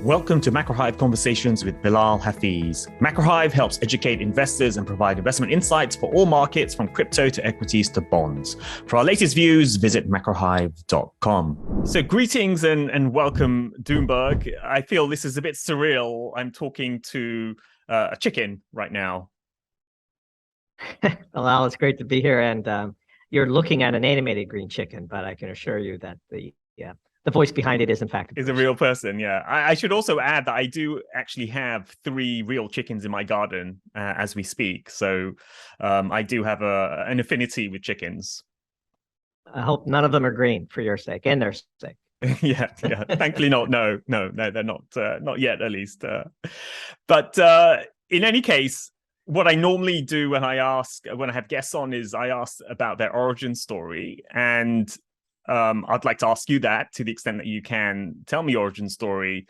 Welcome to MacroHive Conversations with Bilal Hafiz. MacroHive helps educate investors and provide investment insights for all markets from crypto to equities to bonds. For our latest views, visit macrohive.com. So greetings and welcome, Doomberg. I feel this is a bit surreal. I'm talking to a chicken right now. Bilal, it's great to be here. And you're looking at an animated green chicken, but I can assure you that the voice behind it is in fact a real person. Yeah, I should also add that I do actually have 3 real chickens in my garden as we speak. So I do have an affinity with chickens. I hope none of them are green for your sake and their sake. yeah. Thankfully not. No, they're not yet, at least. But in any case, what I normally do when I have guests on is I ask about their origin story, and I'd like to ask you that to the extent that you can tell me your origin story.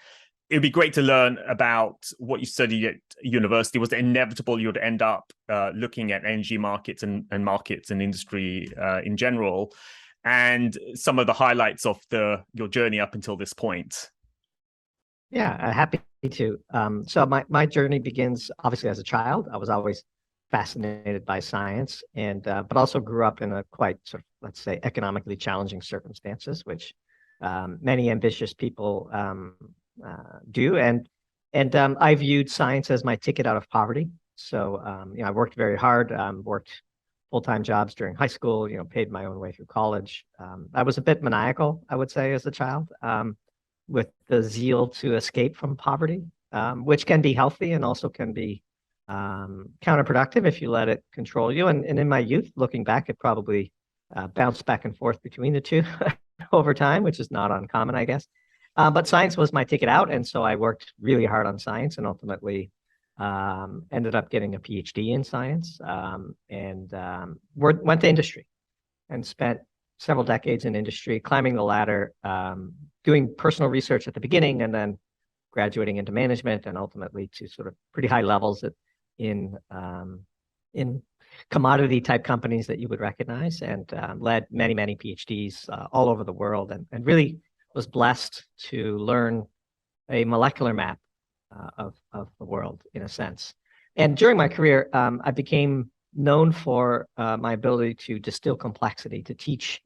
It'd be great to learn about what you studied at university. Was it inevitable you'd end up looking at energy markets and markets and industry in general, and some of the highlights of your journey up until this point? Yeah, happy to. So my journey begins obviously as a child. I was always fascinated by science, and but also grew up in a quite sort of, let's say, economically challenging circumstances, which many ambitious people do. And I viewed science as my ticket out of poverty. So I worked very hard, worked full-time jobs during high school, paid my own way through college. I was a bit maniacal, I would say, as a child, with the zeal to escape from poverty, which can be healthy and also can be counterproductive if you let it control you. And in my youth, looking back, it probably bounced back and forth between the two over time, which is not uncommon, I guess. But science was my ticket out. And so I worked really hard on science and ultimately ended up getting a PhD in science, and went to industry and spent several decades in industry, climbing the ladder, doing personal research at the beginning, and then graduating into management, and ultimately to sort of pretty high levels in commodity type companies that you would recognize, and led many PhDs all over the world, and really was blessed to learn a molecular map of the world, in a sense. And during my career, I became known for my ability to distill complexity, to teach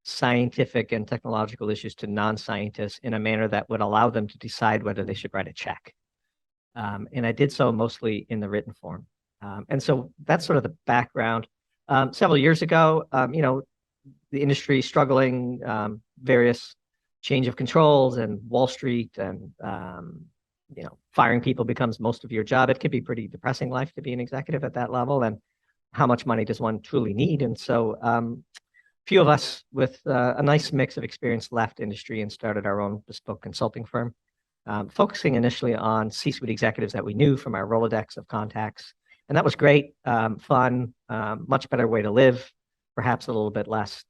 scientific and technological issues to non-scientists in a manner that would allow them to decide whether they should write a check. And I did so mostly in the written form. And so that's sort of the background. Several years ago, the industry struggling, various change of controls, and Wall Street, and firing people becomes most of your job. It can be pretty depressing life to be an executive at that level. And how much money does one truly need? And so few of us with a nice mix of experience left industry and started our own bespoke consulting firm, focusing initially on C-suite executives that we knew from our Rolodex of contacts. And that was great, fun, much better way to live, perhaps a little bit less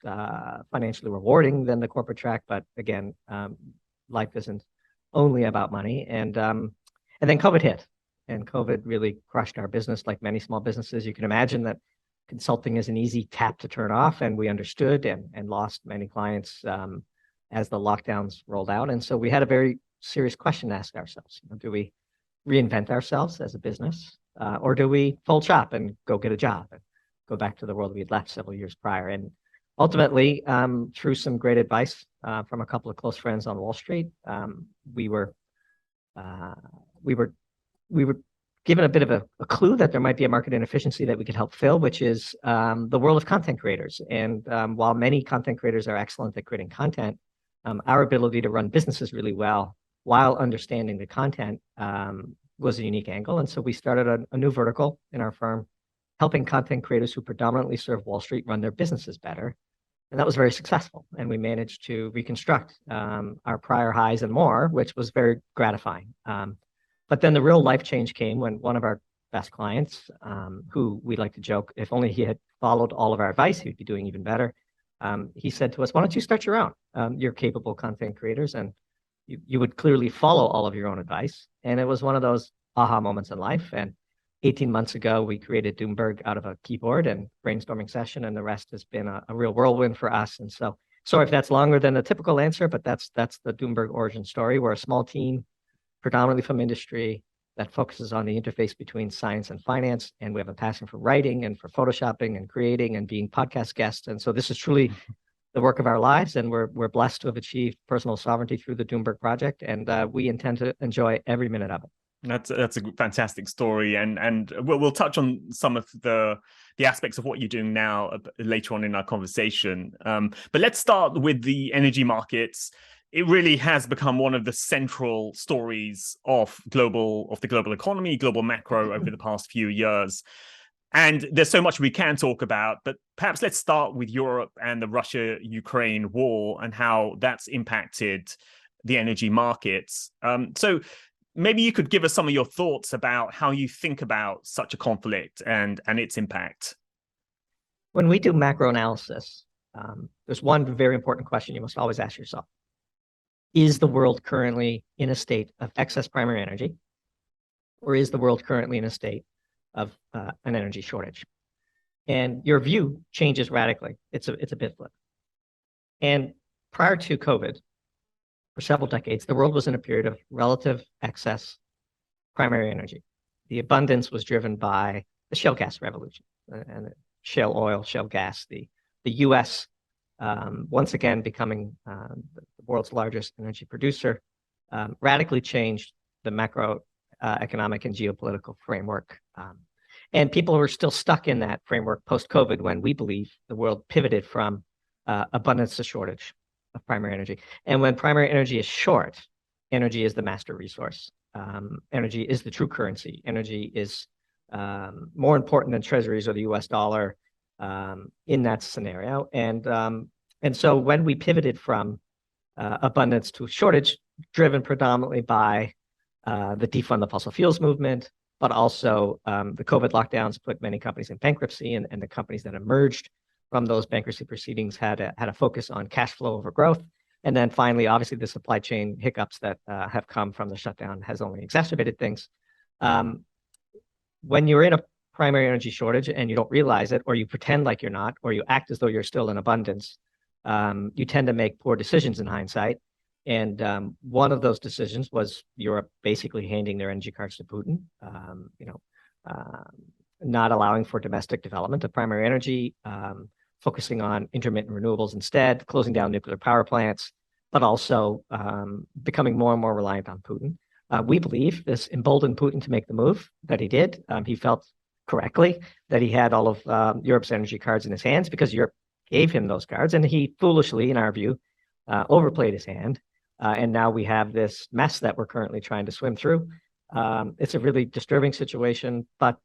financially rewarding than the corporate track. But again, life isn't only about money. And then COVID hit, and COVID really crushed our business like many small businesses. You can imagine that consulting is an easy tap to turn off, and we understood and lost many clients as the lockdowns rolled out. And so we had a very serious question to ask ourselves. Do we reinvent ourselves as a business, or do we fold shop and go get a job and go back to the world we had left several years prior? And ultimately, through some great advice from a couple of close friends on Wall Street, we were given a bit of a clue that there might be a market inefficiency that we could help fill, which is the world of content creators. And while many content creators are excellent at creating content, our ability to run businesses really well while understanding the content was a unique angle. And so we started a new vertical in our firm, helping content creators who predominantly serve Wall Street run their businesses better. And that was very successful. And we managed to reconstruct our prior highs and more, which was very gratifying. But then the real life change came when one of our best clients, who we like to joke, if only he had followed all of our advice, he'd be doing even better. He said to us, why don't you start your own? You're capable content creators, and you would clearly follow all of your own advice. And it was one of those aha moments in life. And 18 months ago, we created Doomberg out of a keyboard and brainstorming session, and the rest has been a real whirlwind for us. And so, sorry if that's longer than a typical answer, but that's the Doomberg origin story. We're a small team predominantly from industry, that focuses on the interface between science and finance. And we have a passion for writing and for photoshopping and creating and being podcast guests. And so this is truly the work of our lives. And we're blessed to have achieved personal sovereignty through the Doomberg project. And we intend to enjoy every minute of it. That's a fantastic story, and we'll touch on some of the aspects of what you're doing now later on in our conversation. But let's start with the energy markets. It really has become one of the central stories of the global economy, global macro over the past few years. And there's so much we can talk about, but perhaps let's start with Europe and the Russia-Ukraine war and how that's impacted the energy markets. So maybe you could give us some of your thoughts about how you think about such a conflict and its impact. When we do macro analysis, there's one very important question you must always ask yourself. Is the world currently in a state of excess primary energy, or is the world currently in a state of an energy shortage? And your view changes radically. It's a bit flip. And prior to COVID, for several decades, the world was in a period of relative excess primary energy. The abundance was driven by the shale gas revolution and shale oil, shale gas. The US, once again becoming the world's largest energy producer, radically changed the macro economic and geopolitical framework. And people were still stuck in that framework post-COVID when we believe the world pivoted from abundance to shortage of primary energy. And when primary energy is short, energy is the master resource. Energy is the true currency. Energy is more important than treasuries or the US dollar in that scenario. And so when we pivoted from abundance to shortage, driven predominantly by the defund the fossil fuels movement, but also the COVID lockdowns put many companies in bankruptcy, and the companies that emerged from those bankruptcy proceedings had a focus on cash flow over growth. And then finally, obviously, the supply chain hiccups that have come from the shutdown has only exacerbated things. When you're in a primary energy shortage and you don't realize it, or you pretend like you're not, or you act as though you're still in abundance, you tend to make poor decisions in hindsight. And one of those decisions was Europe basically handing their energy cards to Putin, not allowing for domestic development of primary energy, focusing on intermittent renewables instead, closing down nuclear power plants, but also becoming more and more reliant on Putin. We believe this emboldened Putin to make the move that he did. He felt correctly that he had all of Europe's energy cards in his hands because Europe gave him those cards, and he foolishly, in our view, overplayed his hand. And now we have this mess that we're currently trying to swim through. It's a really disturbing situation, but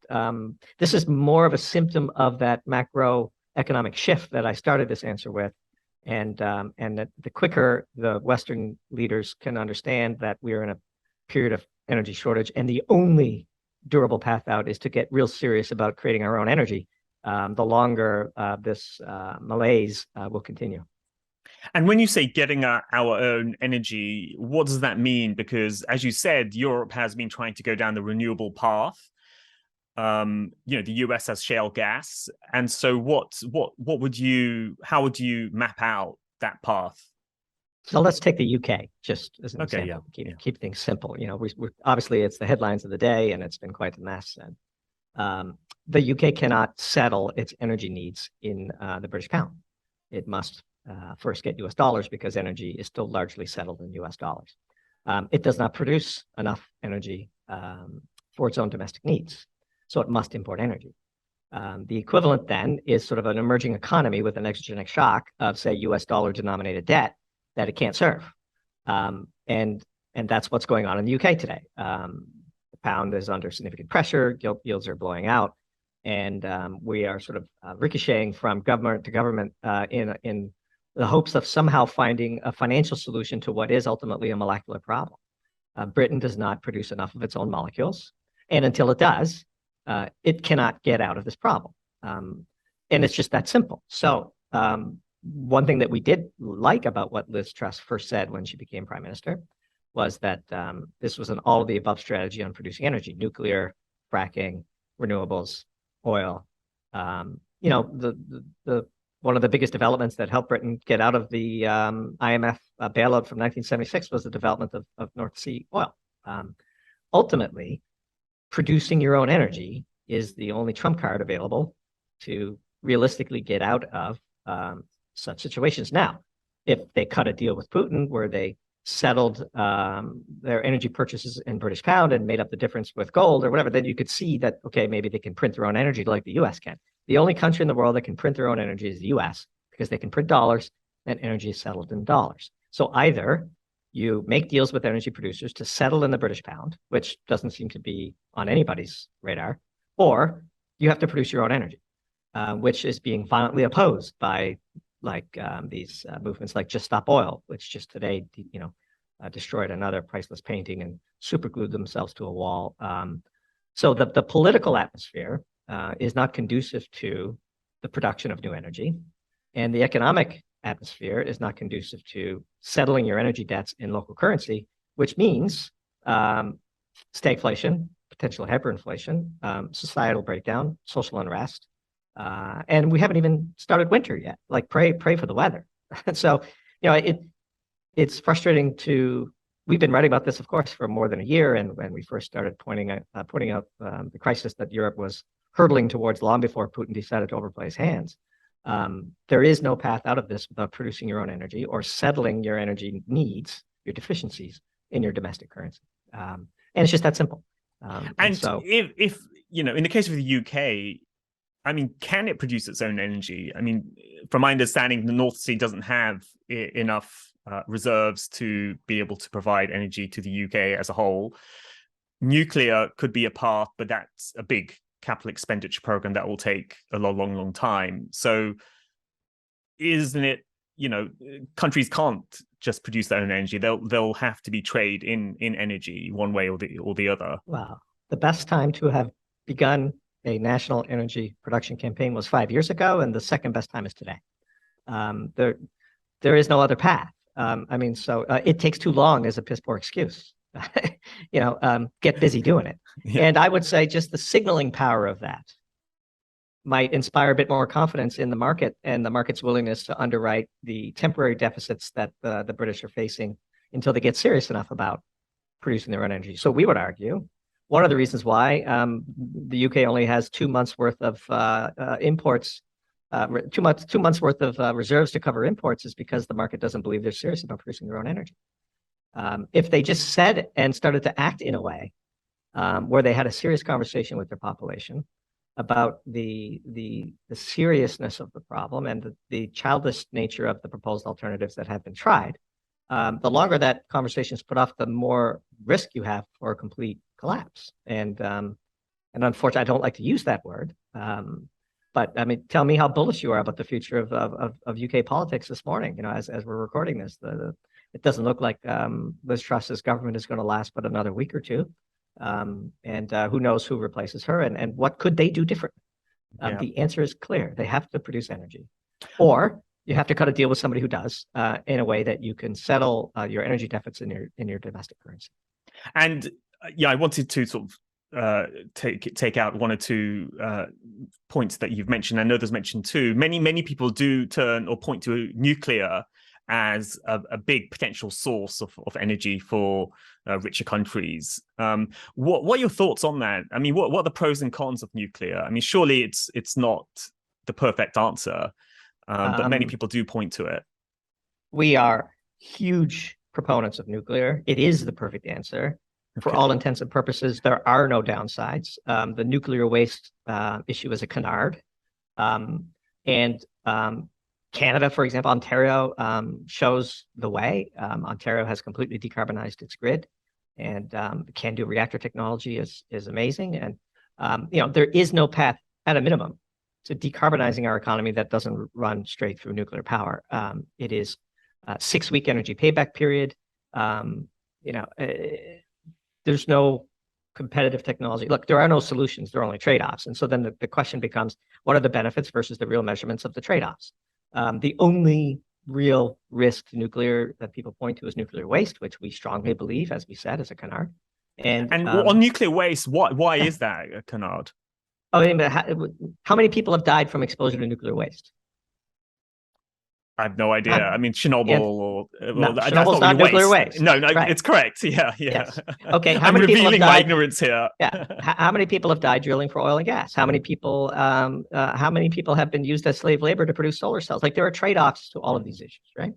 this is more of a symptom of that macroeconomic shift that I started this answer with. And that the quicker the Western leaders can understand that we're in a period of energy shortage, and the only durable path out is to get real serious about creating our own energy, the longer this malaise will continue. And when you say getting our own energy, what does that mean? Because as you said, Europe has been trying to go down the renewable path. The US has shale gas. And so how would you map out that path? So let's take the UK just as an example. Keep things simple. We're obviously it's the headlines of the day, and it's been quite a mess. And the UK cannot settle its energy needs in the British pound. It must first get US dollars because energy is still largely settled in US dollars. It does not produce enough energy for its own domestic needs, so it must import energy. The equivalent then is sort of an emerging economy with an exogenic shock of, say, US dollar denominated debt that it can't serve. And that's what's going on in the UK today. The pound is under significant pressure, gilt yields are blowing out, and we are sort of ricocheting from government to government in the hopes of somehow finding a financial solution to what is ultimately a molecular problem. Britain does not produce enough of its own molecules, and until it does, it cannot get out of this problem. And it's just that simple. So one thing that we did like about what Liz Truss first said when she became prime minister was that this was an all of the above strategy on producing energy: nuclear, fracking, renewables, oil. One of the biggest developments that helped Britain get out of the IMF bailout from 1976 was the development of North Sea oil. Ultimately, producing your own energy is the only trump card available to realistically get out of such situations. Now, if they cut a deal with Putin where they settled their energy purchases in British pound and made up the difference with gold or whatever, then you could see that, okay, maybe they can print their own energy like the US can. The only country in the world that can print their own energy is the US, because they can print dollars and energy is settled in dollars. So either you make deals with energy producers to settle in the British pound, which doesn't seem to be on anybody's radar, or you have to produce your own energy, which is being violently opposed by these movements like Just Stop Oil, which just today, destroyed another priceless painting and superglued themselves to a wall. So the political atmosphere is not conducive to the production of new energy, and the economic atmosphere is not conducive to settling your energy debts in local currency, which means stagflation, potential hyperinflation, societal breakdown, social unrest, and we haven't even started winter yet. Like pray for the weather. So, it's frustrating to. We've been writing about this, of course, for more than a year, and when we first started pointing out the crisis that Europe was hurtling towards long before Putin decided to overplay his hands. There is no path out of this without producing your own energy or settling your energy needs, your deficiencies in your domestic currency. And it's just that simple. And so, if in the case of the UK, I mean, can it produce its own energy? I mean, from my understanding, the North Sea doesn't have enough reserves to be able to provide energy to the UK as a whole. Nuclear could be a path, but that's a big capital expenditure program that will take a long time. So isn't it, countries can't just produce their own energy. They'll have to be trade in energy one way or the other. Well, the best time to have begun a national energy production campaign was 5 years ago, and the second best time is today. There is no other path. It takes too long as a piss poor excuse. Get busy doing it. Yeah. And I would say just the signaling power of that might inspire a bit more confidence in the market and the market's willingness to underwrite the temporary deficits that the British are facing until they get serious enough about producing their own energy. So we would argue one of the reasons why the UK only has 2 months worth of imports, 2 months worth of reserves to cover imports is because the market doesn't believe they're serious about producing their own energy. If they just said and started to act in a way where they had a serious conversation with their population about the seriousness of the problem and the childish nature of the proposed alternatives that have been tried, the longer that conversation is put off, the more risk you have for a complete collapse. And unfortunately, I don't like to use that word. But I mean, tell me how bullish you are about the future of UK politics this morning. As we're recording this, it doesn't look like Liz Truss's government is going to last but another week or two. And who knows who replaces her and what could they do differently? The answer is clear. They have to produce energy, or you have to cut a deal with somebody who does in a way that you can settle your energy deficits in your domestic currency. And I wanted to sort of take out one or two points that you've mentioned. I know there's mentioned too. Many people do turn or point to nuclear as a big potential source of energy for richer countries. What are your thoughts on that? I mean, what are the pros and cons of nuclear? I mean, surely it's not the perfect answer, but many people do point to it. We are huge proponents of nuclear. It is the perfect answer. For all intents and purposes, there are no downsides. The nuclear waste issue is a canard. Canada, for example, Ontario shows the way. Ontario has completely decarbonized its grid, and CANDU reactor technology is amazing. And there is no path, at a minimum, to decarbonizing our economy that doesn't run straight through nuclear power. It is a 6-week energy payback period. There's no competitive technology. Look, there are no solutions. There are only trade-offs. And so then the question becomes, what are the benefits versus the real measurements of the trade-offs? The only real risk to nuclear that people point to is nuclear waste, which we strongly believe, as we said, is a canard. And on nuclear waste, why is that a canard? How many people have died from exposure to nuclear waste? I have no idea. I mean, Chernobyl, Yeah. or No, that's Chernobyl's not not really nuclear waste. No, no, Right. it's correct. Yeah, yeah. Yes. Okay. How I'm many people have revealing my died? ignorance here. Yeah. How many people have died drilling for oil and gas? How many people have been used as slave labor to produce solar cells? Like, there are trade-offs to all of these issues, right?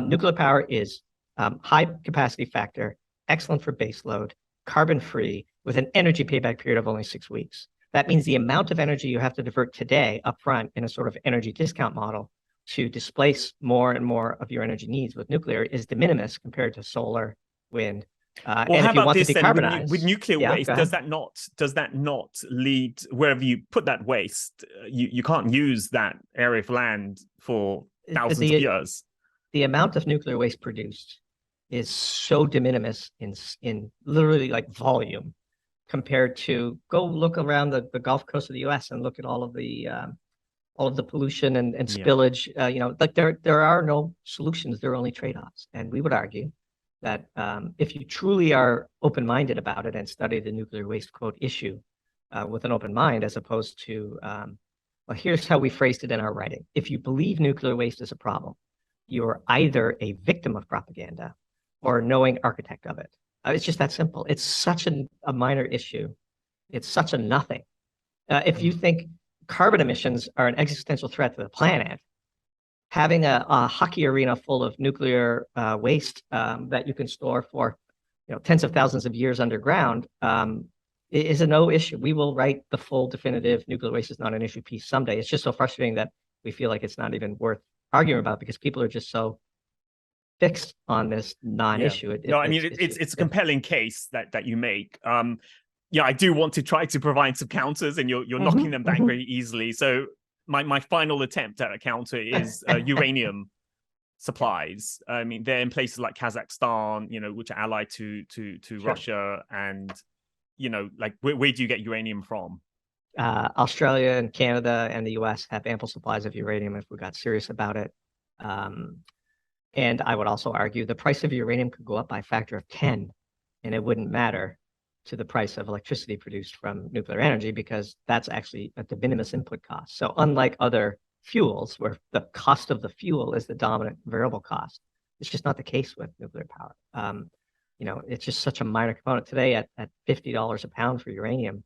Nuclear power is high capacity factor, excellent for base load, carbon free, with an energy payback period of only 6 weeks. That means the amount of energy you have to divert today upfront in a sort of energy discount model to displace more and more of your energy needs with nuclear is de minimis compared to solar, wind. Well, and how if you about want this to then? decarbonize, With nuclear yeah, waste, does that not lead, wherever you put that waste, you can't use that area of land for thousands of years? The amount of nuclear waste produced is so de minimis in literally like volume compared to, go look around the Gulf Coast of the US and look at all of the pollution and spillage. Like, there are no solutions, there are only trade-offs. And we would argue that if you truly are open-minded about it and study the nuclear waste quote issue with an open mind, as opposed to, well, here's how we phrased it in our writing. If you believe nuclear waste is a problem, you're either a victim of propaganda or a knowing architect of it. It's just that simple. It's such a minor issue. It's such a nothing. If you think carbon emissions are an existential threat to the planet, having a hockey arena full of nuclear waste that you can store for tens of thousands of years underground is a no issue. We will write the full definitive nuclear waste is not an issue piece someday. It's just so frustrating that we feel like it's not even worth arguing about because people are just so fixed on this non-issue. No, I mean, it's a compelling case that you make. Yeah, I do want to try to provide some counters, and you're knocking them back very easily. So my final attempt at a counter is uranium supplies. I mean, they're in places like Kazakhstan, which are allied to Sure. Russia, and like where do you get uranium from? Australia and Canada and the US have ample supplies of uranium if we got serious about it. And I would also argue the price of uranium could go up by a factor of 10, and it wouldn't matter to the price of electricity produced from nuclear energy because that's actually a de minimis input cost. So unlike other fuels where the cost of the fuel is the dominant variable cost, it's just not the case with nuclear power. It's just such a minor component. Today at $50 a pound for uranium,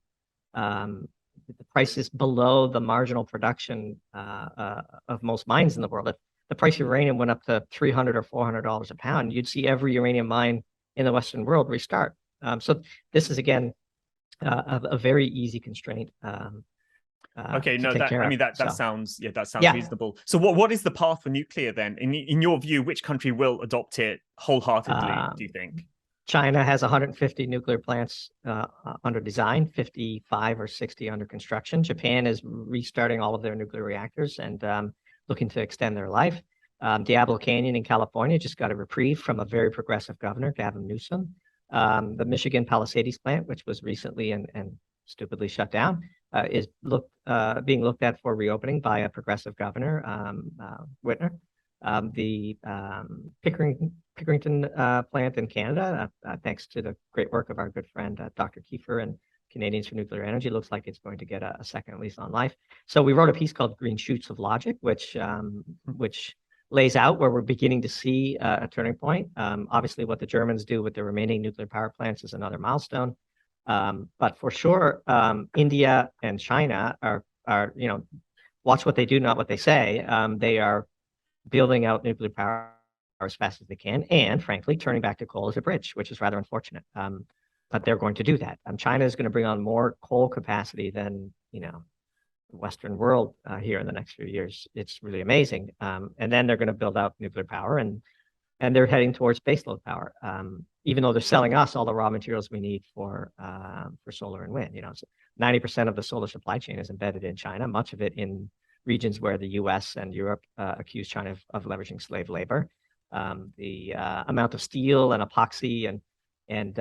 the price is below the marginal production of most mines in the world. If the price of uranium went up to $300 or $400 a pound, you'd see every uranium mine in the Western world restart. So this is, again, a very easy constraint. Okay, no, that sounds reasonable. So what is the path for nuclear then? In your view, which country will adopt it wholeheartedly, do you think? China has 150 nuclear plants under design, 55 or 60 under construction. Japan is restarting all of their nuclear reactors and looking to extend their life. Diablo Canyon in California just got a reprieve from a very progressive governor, Gavin Newsom. The Michigan Palisades plant, which was recently and stupidly shut down, is being looked at for reopening by a progressive governor, Whitner. The Pickerington plant in Canada, thanks to the great work of our good friend Dr. Kiefer and Canadians for Nuclear Energy, looks like it's going to get a second lease on life. So we wrote a piece called Green Shoots of Logic, which lays out where we're beginning to see a turning point. Obviously, what the Germans do with their remaining nuclear power plants is another milestone. But for sure, India and China are watch what they do, not what they say. They are building out nuclear power as fast as they can, and frankly, turning back to coal as a bridge, which is rather unfortunate. But they're going to do that. China is going to bring on more coal capacity than the Western world here in the next few years. It's really amazing. And then they're going to build out nuclear power, and they're heading towards baseload power. Even though they're selling us all the raw materials we need for solar and wind. So 90% of the solar supply chain is embedded in China, much of it in regions where the US and Europe accuse China of leveraging slave labor. The amount of steel and epoxy and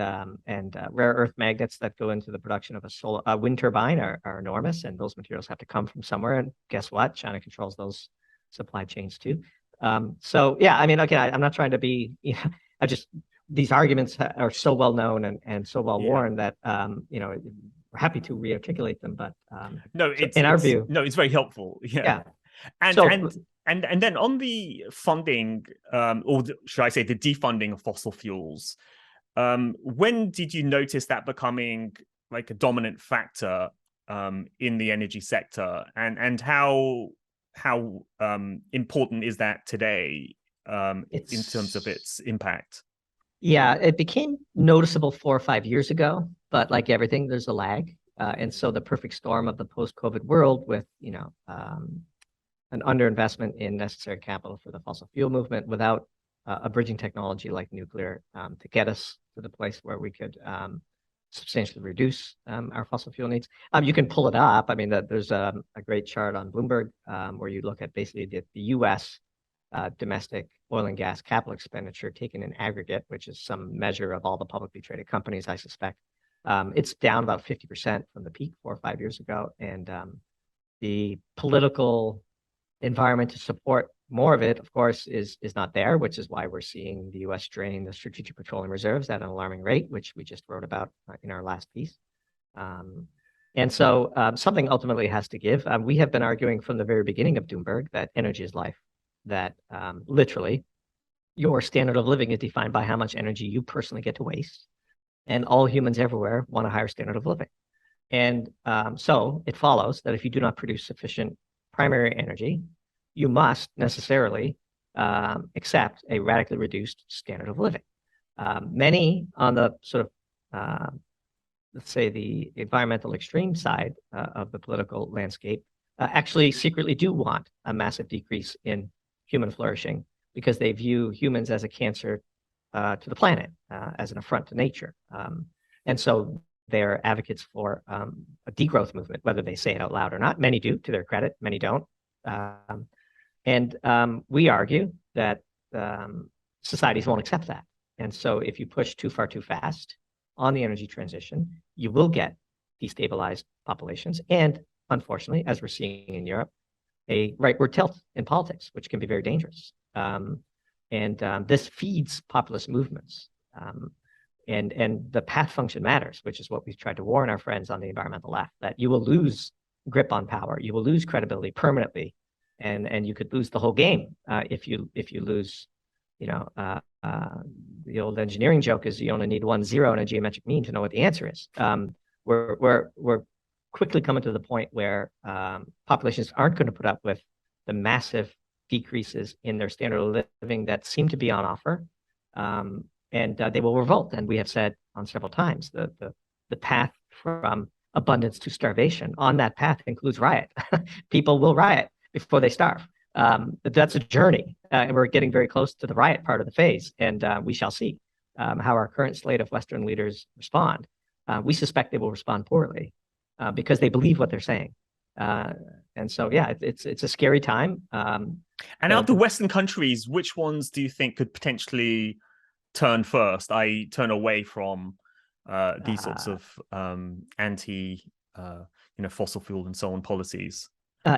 rare earth magnets that go into the production of a wind turbine are enormous, and those materials have to come from somewhere. And guess what? China controls those supply chains too. So yeah, I mean, again, I'm not trying to be, these arguments are so well known and so well worn that we're happy to rearticulate them. But no, it's in our view, no, it's very helpful. Yeah. Yeah. And so, And then on the funding, or should I say the defunding of fossil fuels, when did you notice that becoming like a dominant factor in the energy sector, and how important is that today in terms of its impact? Yeah, it became noticeable 4 or 5 years ago, but like everything, there's a lag. And so the perfect storm of the post-COVID world with, an underinvestment in necessary capital for the fossil fuel movement without a bridging technology like nuclear to get us to the place where we could substantially reduce our fossil fuel needs. You can pull it up. I mean, there's a great chart on Bloomberg where you look at basically the US domestic oil and gas capital expenditure taken in aggregate, which is some measure of all the publicly traded companies, I suspect. It's down about 50% from the peak 4 or 5 years ago. And the political environment to support more of it, of course, is not there, which is why we're seeing the US drain the strategic petroleum reserves at an alarming rate, which we just wrote about in our last piece. And so something ultimately has to give. We have been arguing from the very beginning of Doomberg that energy is life, that literally your standard of living is defined by how much energy you personally get to waste. And all humans everywhere want a higher standard of living. And so it follows that if you do not produce sufficient primary energy, you must necessarily accept a radically reduced standard of living. Many on the sort of, let's say, the environmental extreme side of the political landscape actually secretly do want a massive decrease in human flourishing because they view humans as a cancer to the planet, as an affront to nature. And so they're advocates for a degrowth movement, whether they say it out loud or not. Many do, to their credit, many don't. And we argue that societies won't accept that. And so if you push too far too fast on the energy transition, you will get destabilized populations. And unfortunately, as we're seeing in Europe, a rightward tilt in politics, which can be very dangerous. And this feeds populist movements. And the path function matters, which is what we've tried to warn our friends on the environmental left, that you will lose grip on power, you will lose credibility permanently, and you could lose the whole game if you lose. The old engineering joke is you only need 1 0 in a geometric mean to know what the answer is. We're quickly coming to the point where populations aren't going to put up with the massive decreases in their standard of living that seem to be on offer. And they will revolt. And we have said on several times the path from abundance to starvation on that path includes riot. People will riot before they starve. That's a journey. And we're getting very close to the riot part of the phase. And we shall see how our current slate of Western leaders respond. We suspect they will respond poorly because they believe what they're saying. And so, yeah, it's a scary time. And out of the Western countries, which ones do you think could potentially turn first, i.e. turn away from these sorts of anti fossil fuel and so on policies?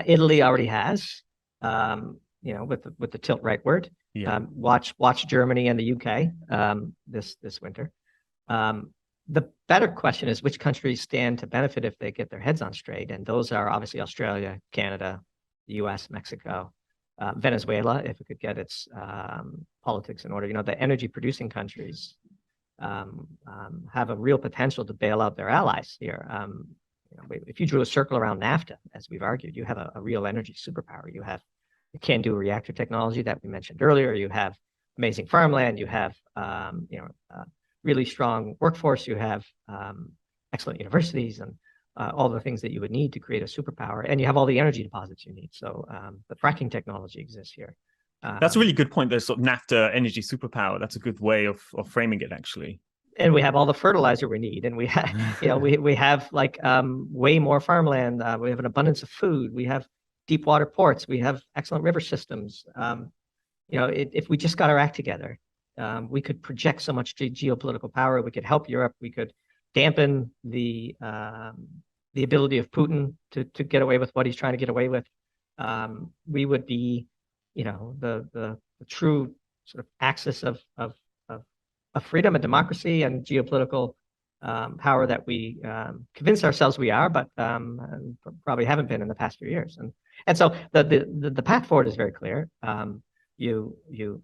Italy already has, with the tilt rightward. Yeah. Watch Germany and the UK this winter. The better question is which countries stand to benefit if they get their heads on straight, and those are obviously Australia, Canada, the US, Mexico. Venezuela, if it could get its politics in order. The energy producing countries have a real potential to bail out their allies here. If you drew a circle around NAFTA, as we've argued, you have a real energy superpower. You have the can-do reactor technology that we mentioned earlier. You have amazing farmland. You have really strong workforce. You have excellent universities and all the things that you would need to create a superpower, and you have all the energy deposits you need. So the fracking technology exists here. That's a really good point. There's sort of NAFTA energy superpower. That's a good way of framing it, actually. And we have all the fertilizer we need, and we have, we have like way more farmland. We have an abundance of food. We have deep water ports. We have excellent river systems. If we just got our act together, we could project so much geopolitical power. We could help Europe. We could dampen the ability of Putin to get away with what he's trying to get away with. We would be, the true sort of axis of freedom and democracy and geopolitical power that we convince ourselves we are, but probably haven't been in the past few years. And so the path forward is very clear. You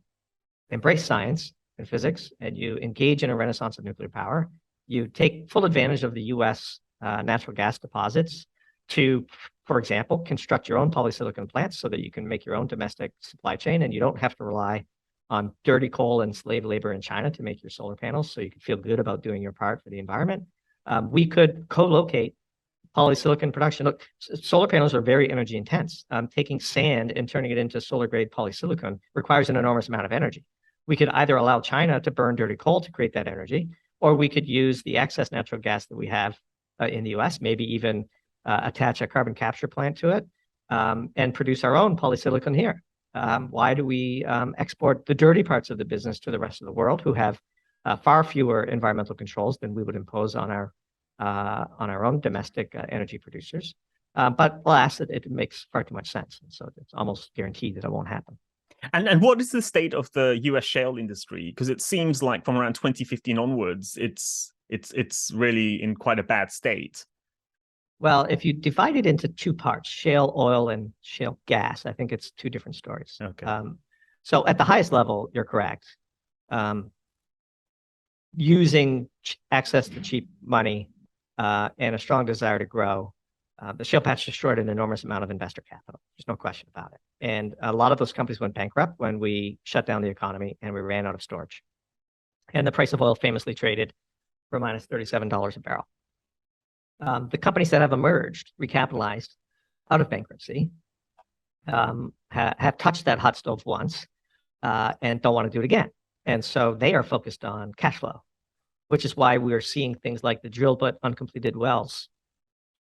embrace science and physics, and you engage in a renaissance of nuclear power. You take full advantage of the U.S. Natural gas deposits to, for example, construct your own polysilicon plants so that you can make your own domestic supply chain, and you don't have to rely on dirty coal and slave labor in China to make your solar panels, so you can feel good about doing your part for the environment. We could co-locate polysilicon production. Look, solar panels are very energy intense. Taking sand and turning it into solar grade polysilicon requires an enormous amount of energy. We could either allow China to burn dirty coal to create that energy, or we could use the excess natural gas that we have in the US, maybe even attach a carbon capture plant to it, and produce our own polysilicon here. Why do we export the dirty parts of the business to the rest of the world, who have far fewer environmental controls than we would impose on our own domestic energy producers? But alas, it makes far too much sense. And so it's almost guaranteed that it won't happen. And what is the state of the US shale industry? Because it seems like from around 2015 onwards, it's really in quite a bad state. Well, if you divide it into two parts, shale oil and shale gas, I think it's two different stories. Okay. So at the highest level, you're correct. Using access to cheap money and a strong desire to grow, the shale patch destroyed an enormous amount of investor capital. There's no question about it. And a lot of those companies went bankrupt when we shut down the economy and we ran out of storage. And the price of oil famously traded for minus $37 a barrel. The companies that have emerged, recapitalized out of bankruptcy, have touched that hot stove once and don't want to do it again. And so they are focused on cash flow, which is why we're seeing things like the drilled but uncompleted wells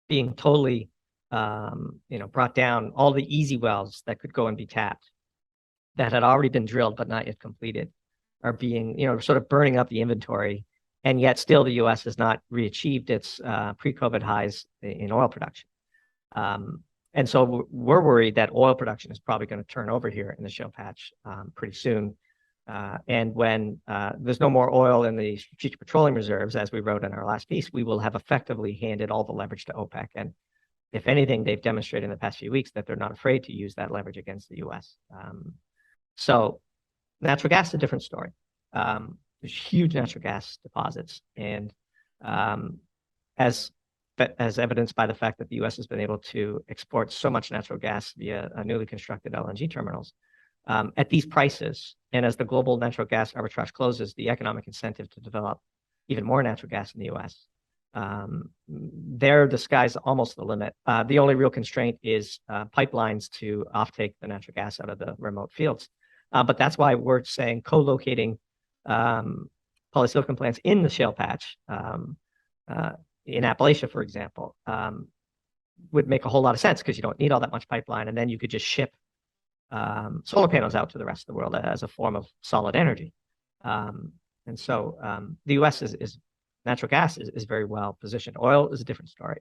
being totally, brought down. All the easy wells that could go and be tapped that had already been drilled but not yet completed are being, sort of burning up the inventory. And yet still the U.S. has not reachieved its pre-COVID highs in oil production. And so we're worried that oil production is probably going to turn over here in the shale patch pretty soon. And when there's no more oil in the strategic petroleum reserves, as we wrote in our last piece, we will have effectively handed all the leverage to OPEC. And if anything, they've demonstrated in the past few weeks that they're not afraid to use that leverage against the U.S. So natural gas is a different story. There's huge natural gas deposits, and as evidenced by the fact that the U.S. has been able to export so much natural gas via newly constructed LNG terminals at these prices, and as the global natural gas arbitrage closes, the economic incentive to develop even more natural gas in the U.S. There, the sky's almost the limit. The only real constraint is pipelines to offtake the natural gas out of the remote fields. But that's why we're saying co-locating polysilicon plants in the shale patch, in Appalachia, for example, would make a whole lot of sense because you don't need all that much pipeline, and then you could just ship solar panels out to the rest of the world as a form of solid energy. And so the U.S. is natural gas is very well positioned. Oil is a different story,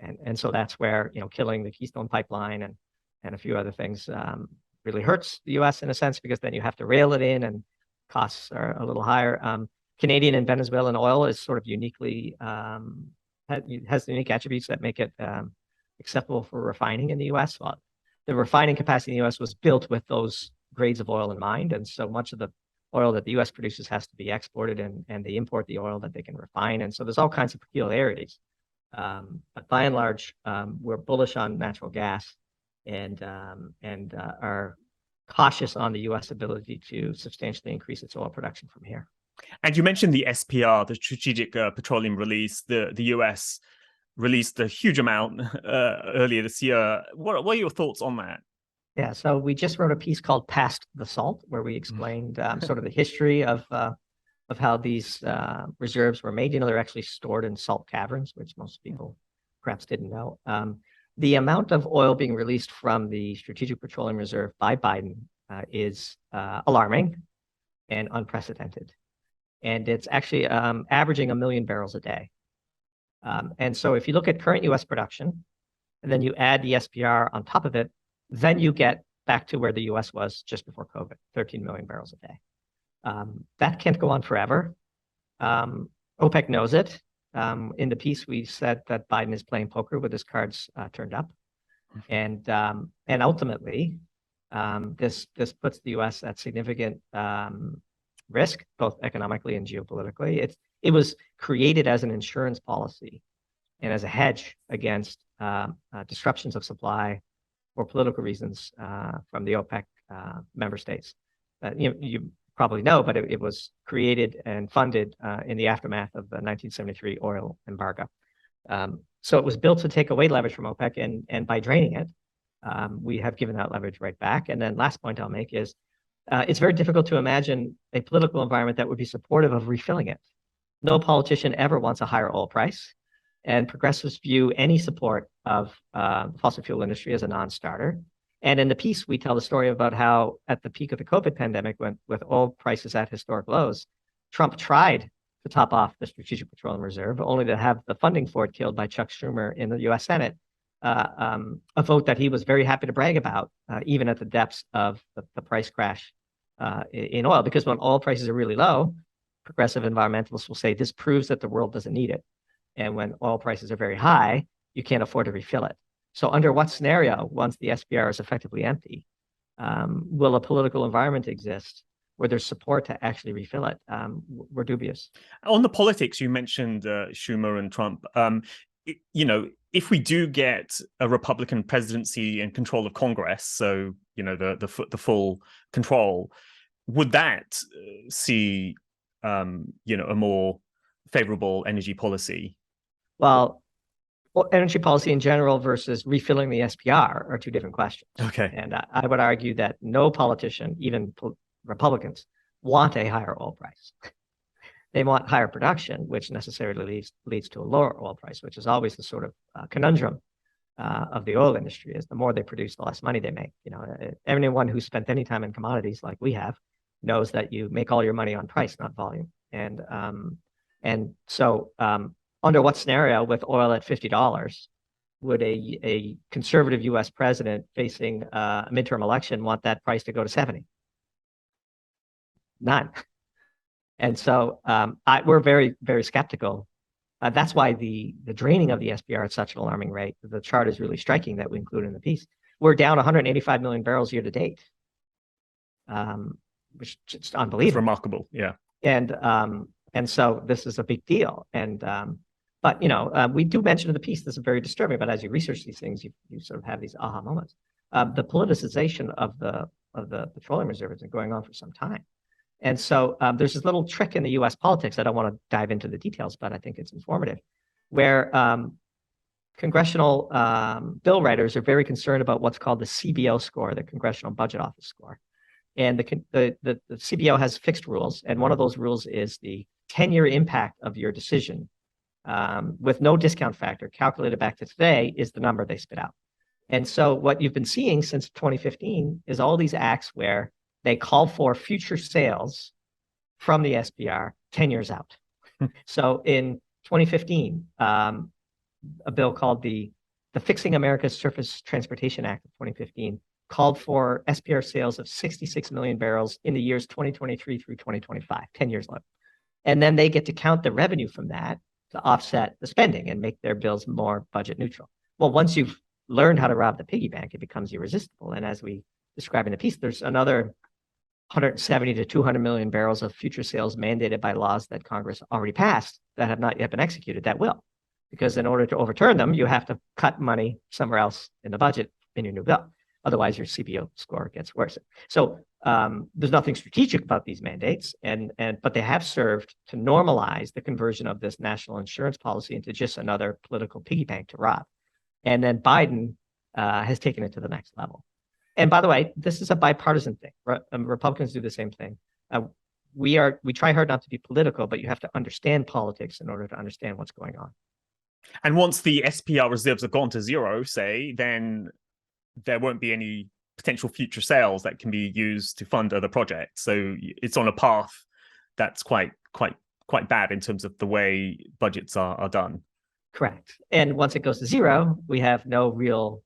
and so that's where killing the Keystone Pipeline and a few other things really hurts the U.S. in a sense, because then you have to rail it in and costs are a little higher. Canadian and Venezuelan oil is sort of uniquely, has unique attributes that make it acceptable for refining in the U.S. Well, the refining capacity in the U.S. was built with those grades of oil in mind. And so much of the oil that the U.S. produces has to be exported, and they import the oil that they can refine. And so there's all kinds of peculiarities. But by and large, we're bullish on natural gas and are cautious on the U.S. ability to substantially increase its oil production from here. And you mentioned the SPR, the Strategic Petroleum Release. The U.S. released a huge amount earlier this year. What are your thoughts on that? Yeah, so we just wrote a piece called "Past the Salt," where we explained sort of the history of how these reserves were made. They're actually stored in salt caverns, which most people perhaps didn't know. The amount of oil being released from the Strategic Petroleum Reserve by Biden is alarming and unprecedented. And it's actually averaging 1 million barrels a day. And so if you look at current U.S. production, and then you add the SPR on top of it, then you get back to where the U.S. was just before COVID, 13 million barrels a day. That can't go on forever. OPEC knows it. In the piece, we said that Biden is playing poker with his cards turned up, and ultimately, this puts the U.S. at significant risk, both economically and geopolitically. It was created as an insurance policy and as a hedge against disruptions of supply for political reasons from the OPEC member states. You probably know, but it was created and funded in the aftermath of the 1973 oil embargo. So it was built to take away leverage from OPEC, and by draining it, we have given that leverage right back. And then last point I'll make is it's very difficult to imagine a political environment that would be supportive of refilling it. No politician ever wants a higher oil price, and progressives view any support of the fossil fuel industry as a non-starter. And in the piece, we tell the story about how at the peak of the COVID pandemic, when with oil prices at historic lows, Trump tried to top off the Strategic Petroleum Reserve, only to have the funding for it killed by Chuck Schumer in the U.S. Senate, a vote that he was very happy to brag about, even at the depths of the price crash in oil. Because when oil prices are really low, progressive environmentalists will say this proves that the world doesn't need it. And when oil prices are very high, you can't afford to refill it. So under what scenario, once the SPR is effectively empty, will a political environment exist where there's support to actually refill it? We're dubious. On the politics, you mentioned Schumer and Trump. If we do get a Republican presidency and control of Congress, so the full control, would that see a more favorable energy policy? Well, energy policy in general versus refilling the SPR are two different questions. Okay. And I would argue that no politician, even Republicans, want a higher oil price. They want higher production, which necessarily leads to a lower oil price, which is always the sort of conundrum of the oil industry. Is the more they produce, the less money they make. Anyone who's spent any time in commodities like we have knows that you make all your money on price, not volume. And so under what scenario, with oil at $50, would a conservative U.S. president facing a midterm election want that price to go to 70? None. And so we're very, very skeptical. That's why the draining of the SPR at such an alarming rate. The chart is really striking that we include in the piece. We're down 185 million barrels year to date, which is just unbelievable. It's remarkable, yeah. And so this is a big deal. But we do mention in the piece this is very disturbing. But as you research these things, you sort of have these aha moments. The politicization of the petroleum reserve has been going on for some time. And so there's this little trick in the U.S. politics. I don't want to dive into the details, but I think it's informative, where congressional bill writers are very concerned about what's called the CBO score, the Congressional Budget Office score. And the CBO has fixed rules. And one of those rules is the 10-year impact of your decision with no discount factor calculated back to today is the number they spit out. And so what you've been seeing since 2015 is all these acts where they call for future sales from the SPR 10 years out. So in 2015, a bill called the Fixing America's Surface Transportation Act of 2015 called for SPR sales of 66 million barrels in the years 2023 through 2025, 10 years later. And then they get to count the revenue from that to offset the spending and make their bills more budget neutral. Well, once you've learned how to rob the piggy bank, it becomes irresistible. And as we describe in the piece, there's another 170 to 200 million barrels of future sales mandated by laws that Congress already passed that have not yet been executed that will. Because in order to overturn them, you have to cut money somewhere else in the budget in your new bill. Otherwise, your CBO score gets worse. So there's nothing strategic about these mandates, but they have served to normalize the conversion of this national insurance policy into just another political piggy bank to rob. And then Biden has taken it to the next level. And by the way, this is a bipartisan thing. Republicans do the same thing. We try hard not to be political, but you have to understand politics in order to understand what's going on. And once the SPR reserves have gone to zero, say, then there won't be any potential future sales that can be used to fund other projects. So it's on a path that's quite bad in terms of the way budgets are done. Correct. And once it goes to zero, we have no real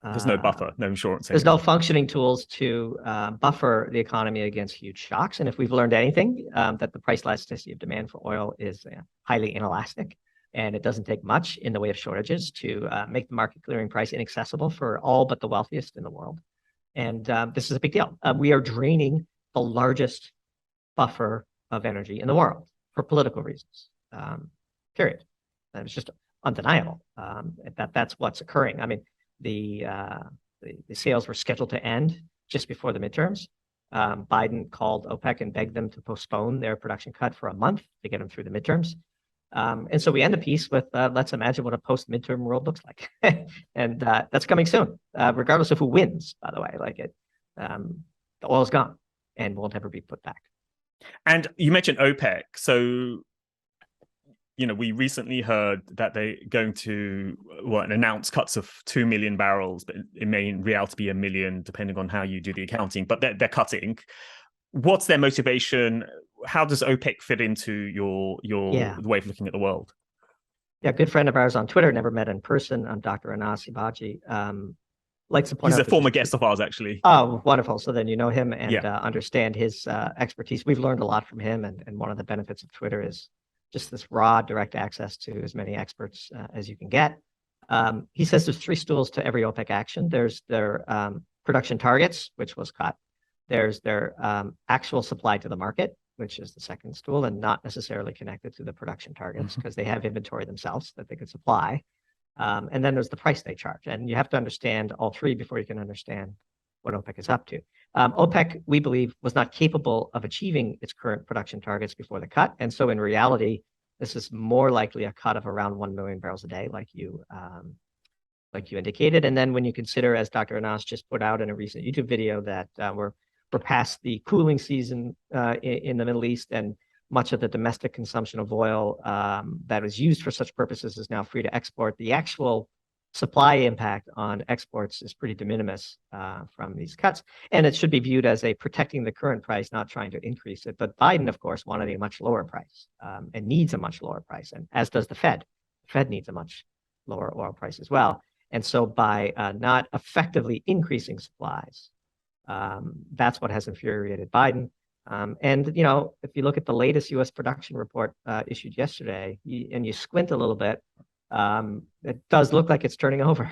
There's no buffer, no insurance. There's no functioning tools to buffer the economy against huge shocks. And if we've learned anything, that the price elasticity of demand for oil is highly inelastic, and it doesn't take much in the way of shortages to make the market clearing price inaccessible for all but the wealthiest in the world. And this is a big deal. We are draining the largest buffer of energy in the world for political reasons, period. And it's just undeniable that's what's occurring. I mean, the sales were scheduled to end just before the midterms. Biden called OPEC and begged them to postpone their production cut for a month to get them through the midterms. And so we end the piece with, let's imagine what a post-midterm world looks like. And that's coming soon, regardless of who wins, by the way. The oil's gone and won't ever be put back. And you mentioned OPEC. So, we recently heard that they're going to announce cuts of 2 million barrels, but it may in reality be 1 million, depending on how you do the accounting. But they're cutting. What's their motivation? How does OPEC fit into your way of looking at the world? Yeah, good friend of ours on Twitter, never met in person. Dr. Anas Sibaji. Likes to point He's out a former guest of ours, actually. Oh, wonderful. So then you know him and understand his expertise. We've learned a lot from him. And one of the benefits of Twitter is just this raw, direct access to as many experts as you can get. He says there's 3 stools to every OPEC action. There's their production targets, which was cut. There's their actual supply to the market, which is the second stool, and not necessarily connected to the production targets because they have inventory themselves that they could supply. And then there's the price they charge. And you have to understand all 3 before you can understand what OPEC is up to. OPEC, we believe, was not capable of achieving its current production targets before the cut. And so in reality, this is more likely a cut of around 1 million barrels a day, like you indicated. And then when you consider, as Dr. Anas just put out in a recent YouTube video, that we're past the cooling season in the Middle East, and much of the domestic consumption of oil that is used for such purposes is now free to export. The actual supply impact on exports is pretty de minimis from these cuts. And it should be viewed as a protecting the current price, not trying to increase it. But Biden, of course, wanted a much lower price and needs a much lower price, and as does the Fed. The Fed needs a much lower oil price as well. And so by not effectively increasing supplies, that's what has infuriated Biden. And, if you look at the latest US production report issued yesterday, and you squint a little bit, it does look like it's turning over.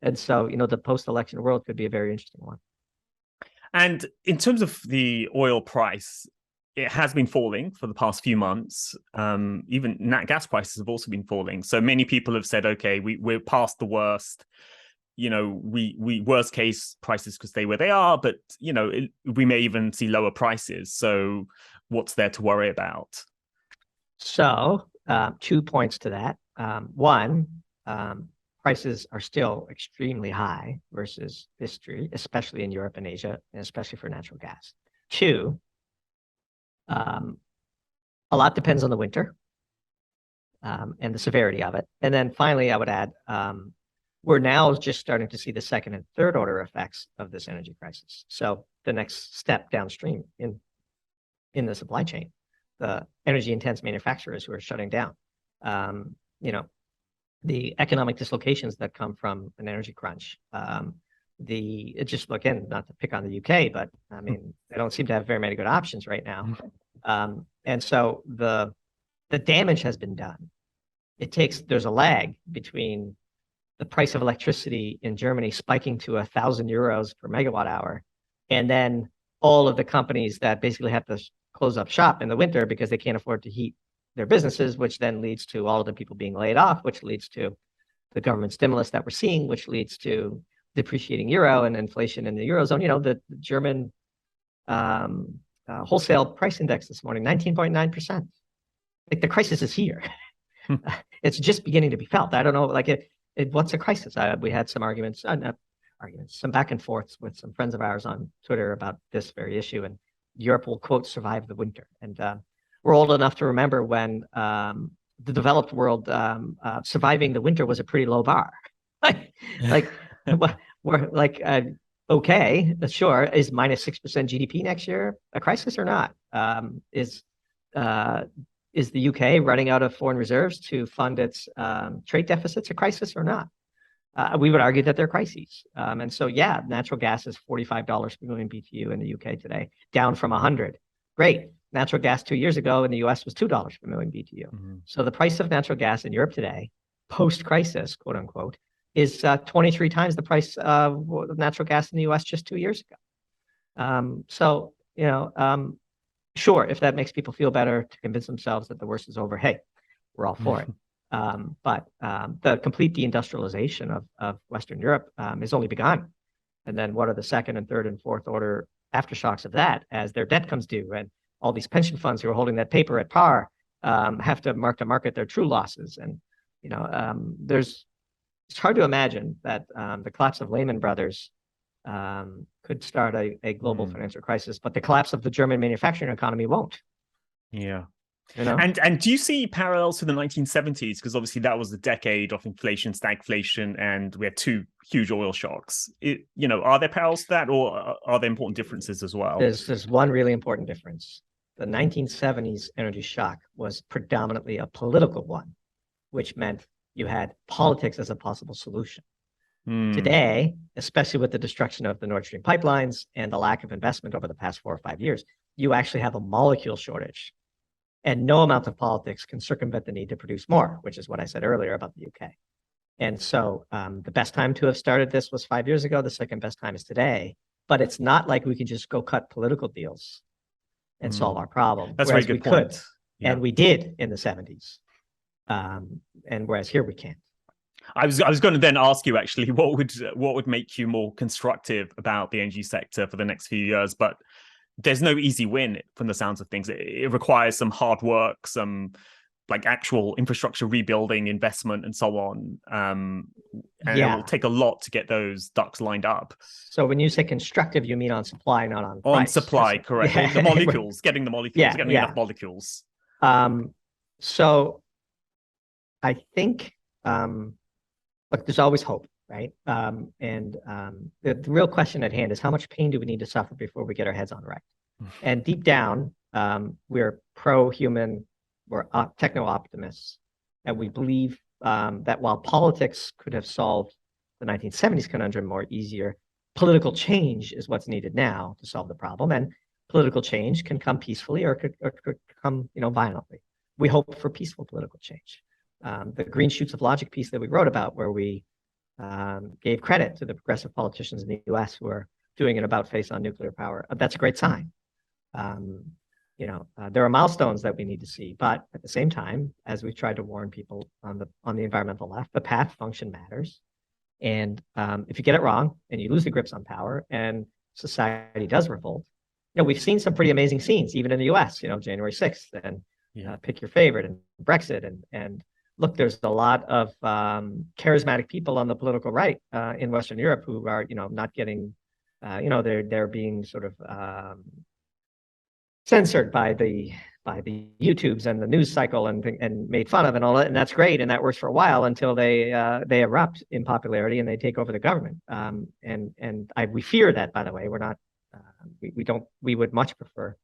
And so, the post-election world could be a very interesting one. And in terms of the oil price, it has been falling for the past few months. Even nat gas prices have also been falling. So many people have said, okay, we're past the worst. We worst case prices could stay where they are, but we may even see lower prices. So what's there to worry about? So 2 points to that. One, prices are still extremely high versus history, especially in Europe and Asia, and especially for natural gas. 2, a lot depends on the winter and the severity of it. And then finally, I would add, we're now just starting to see the second and third order effects of this energy crisis. So the next step downstream in the supply chain, the energy intense manufacturers who are shutting down, the economic dislocations that come from an energy crunch, just again, not to pick on the UK, but I mean, they don't seem to have very many good options right now. And so the damage has been done. There's a lag between the price of electricity in Germany spiking to 1,000 euros per megawatt hour, and then all of the companies that basically have to close up shop in the winter because they can't afford to heat their businesses, which then leads to all of the people being laid off, which leads to the government stimulus that we're seeing, which leads to depreciating euro and inflation in the Eurozone. The German wholesale price index this morning, 19.9%. Like, the crisis is here. It's just beginning to be felt. I don't know, what's a crisis? We had some some back and forths with some friends of ours on Twitter about this very issue, and Europe will, quote, survive the winter. And we're old enough to remember when the developed world surviving the winter was a pretty low bar. We're okay, sure. Is minus 6% GDP next year a crisis or not? Is the UK running out of foreign reserves to fund its trade deficits a crisis or not? we would argue that they're crises. And so, yeah, natural gas is $45 per million BTU in the UK today, down from 100. Great. Natural gas 2 years ago in the US was $2 per million BTU. So the price of natural gas in Europe today, post-crisis, quote unquote, is 23 times the price of natural gas in the US just 2 years ago. So, sure, if that makes people feel better to convince themselves that the worst is over, hey, we're all for it. But the complete deindustrialization of Western Europe has only begun. And then what are the second and third and fourth order aftershocks of that as their debt comes due and all these pension funds who are holding that paper at par have to market their true losses. And, it's hard to imagine that the collapse of Lehman Brothers could start a global financial crisis, but the collapse of the German manufacturing economy won't. Yeah. And do you see parallels to the 1970s? Because obviously that was the decade of inflation, stagflation, and we had two huge oil shocks. Are there parallels to that, or are there important differences as well? There's one really important difference. The 1970s energy shock was predominantly a political one, which meant you had politics as a possible solution. Today, especially with the destruction of the Nord Stream pipelines and the lack of investment over the past 4 or 5 years, you actually have a molecule shortage. And no amount of politics can circumvent the need to produce more, which is what I said earlier about the UK. And so the best time to have started this was 5 years ago. The second best time is today. But it's not like we can just go cut political deals and solve our problem. That's a very good point. Yeah. And we did in the 70s. And whereas here we can't. I was going to then ask you actually what would make you more constructive about the energy sector for the next few years, but there's no easy win from the sounds of things. It requires some hard work, some like actual infrastructure rebuilding, investment, and so on. And it will take a lot to get those ducks lined up. So when you say constructive, you mean on supply, not on price? On supply, correct. Yeah. The molecules, getting the molecules, getting enough molecules. So I think, look, there's always hope, right? The real question at hand is how much pain do we need to suffer before we get our heads on right? And deep down, we're pro-human, we're techno-optimists, and we believe that while politics could have solved the 1970s conundrum more easier, political change is what's needed now to solve the problem. And political change can come peacefully or could come, violently. We hope for peaceful political change. The Green Shoots of Logic piece that we wrote about, where we gave credit to the progressive politicians in the US who are doing an about-face on nuclear power, that's a great sign. There are milestones that we need to see, but at the same time, as we've tried to warn people on the environmental left, the path function matters. And if you get it wrong and you lose the grips on power and society does revolt, we've seen some pretty amazing scenes, even in the US, January 6th and pick your favorite and Brexit and look, there's a lot of charismatic people on the political right in Western Europe who are, not getting, they're being sort of censored by the YouTubes and the news cycle and made fun of and all that, and that's great, and that works for a while until they erupt in popularity and they take over the government. We fear that, by the way. We're not, we would much prefer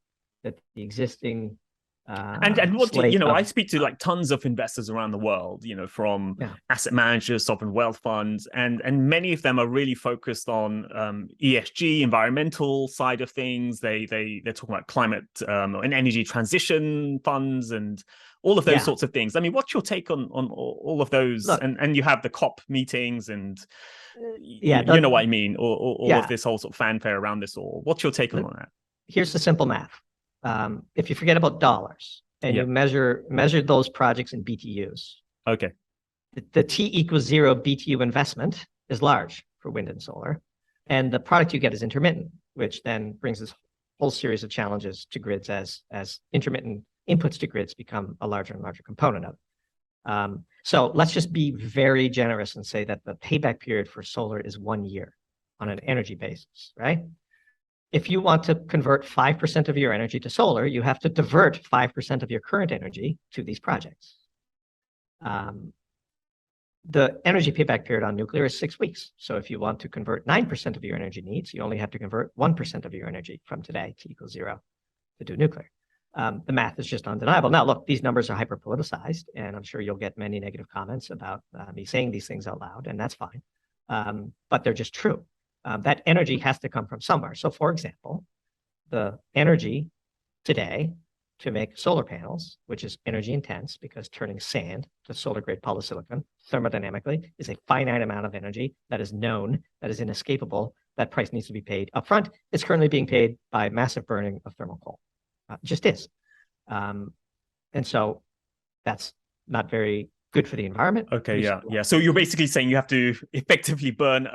that the existing. And what I speak to like tons of investors around the world, from asset managers, sovereign wealth funds, and many of them are really focused on ESG, environmental side of things. They're talking about climate and energy transition funds and all of those sorts of things. I mean, what's your take on all of those? Look, and you have the COP meetings and you know what I mean, or all of this whole sort of fanfare around this all. What's your take on that? Here's the simple math. If you forget about dollars and you measure those projects in BTUs, okay, the T equals 0 BTU investment is large for wind and solar, and the product you get is intermittent, which then brings this whole series of challenges to grids as intermittent inputs to grids become a larger and larger component of it. So let's just be very generous and say that the payback period for solar is 1 year on an energy basis, right? If you want to convert 5% of your energy to solar, you have to divert 5% of your current energy to these projects. The energy payback period on nuclear is 6 weeks. So if you want to convert 9% of your energy needs, you only have to convert 1% of your energy from today, T equals 0, to do nuclear. The math is just undeniable. Now, look, these numbers are hyper-politicized, and I'm sure you'll get many negative comments about me saying these things out loud, and that's fine. but they're just true. That energy has to come from somewhere. So, for example, the energy today to make solar panels, which is energy intense because turning sand to solar grade polysilicon thermodynamically is a finite amount of energy that is known, that is inescapable. That price needs to be paid upfront. It's currently being paid by massive burning of thermal coal. Just is. And so that's not very good for the environment. Okay, yeah. So you're basically saying you have to effectively burn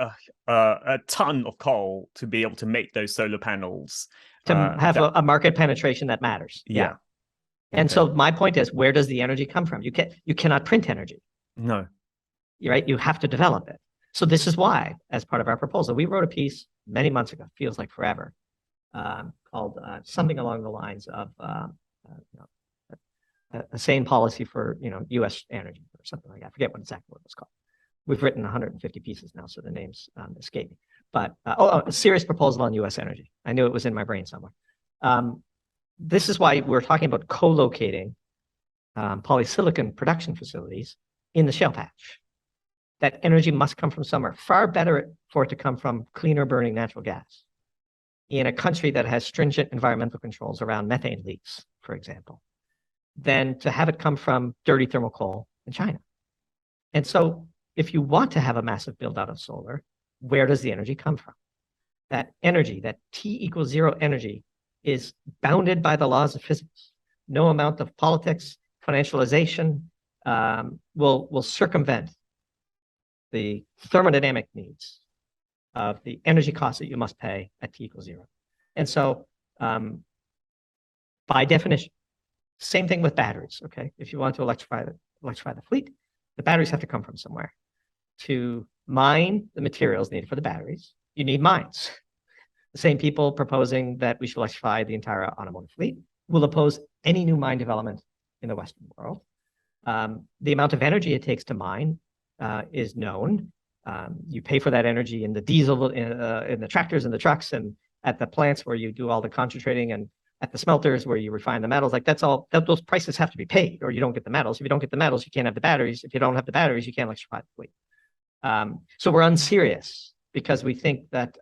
a ton of coal to be able to make those solar panels. To have a market penetration that matters. Yeah. And so my point is, where does the energy come from? You cannot print energy. No. Right? You have to develop it. So this is why, as part of our proposal, we wrote a piece many months ago, feels like forever, called something along the lines of a sane policy for US energy or something like that. I forget exactly what it was called. We've written 150 pieces now, so the names escape me. But a serious proposal on US energy. I knew it was in my brain somewhere. This is why we're talking about co-locating polysilicon production facilities in the shale patch. That energy must come from somewhere. Far better for it to come from cleaner burning natural gas in a country that has stringent environmental controls around methane leaks, for example, than to have it come from dirty thermal coal in China. And so if you want to have a massive build out of solar, where does the energy come from? That energy, that T=0 energy, is bounded by the laws of physics. No amount of politics, financialization will circumvent the thermodynamic needs of the energy costs that you must pay at T=0. And so by definition, same thing with batteries, okay? If you want to electrify the fleet, the batteries have to come from somewhere. To mine the materials needed for the batteries, you need mines. The same people proposing that we should electrify the entire automotive fleet will oppose any new mine development in the Western world. The amount of energy it takes to mine is known. You pay for that energy in the diesel, in the tractors and the trucks, and at the plants where you do all the concentrating, and at the smelters where you refine the metals. Like that's all. Those prices have to be paid, or you don't get the metals. If you don't get the metals, you can't have the batteries. If you don't have the batteries, you can't electrify the fleet. So we're unserious because we think that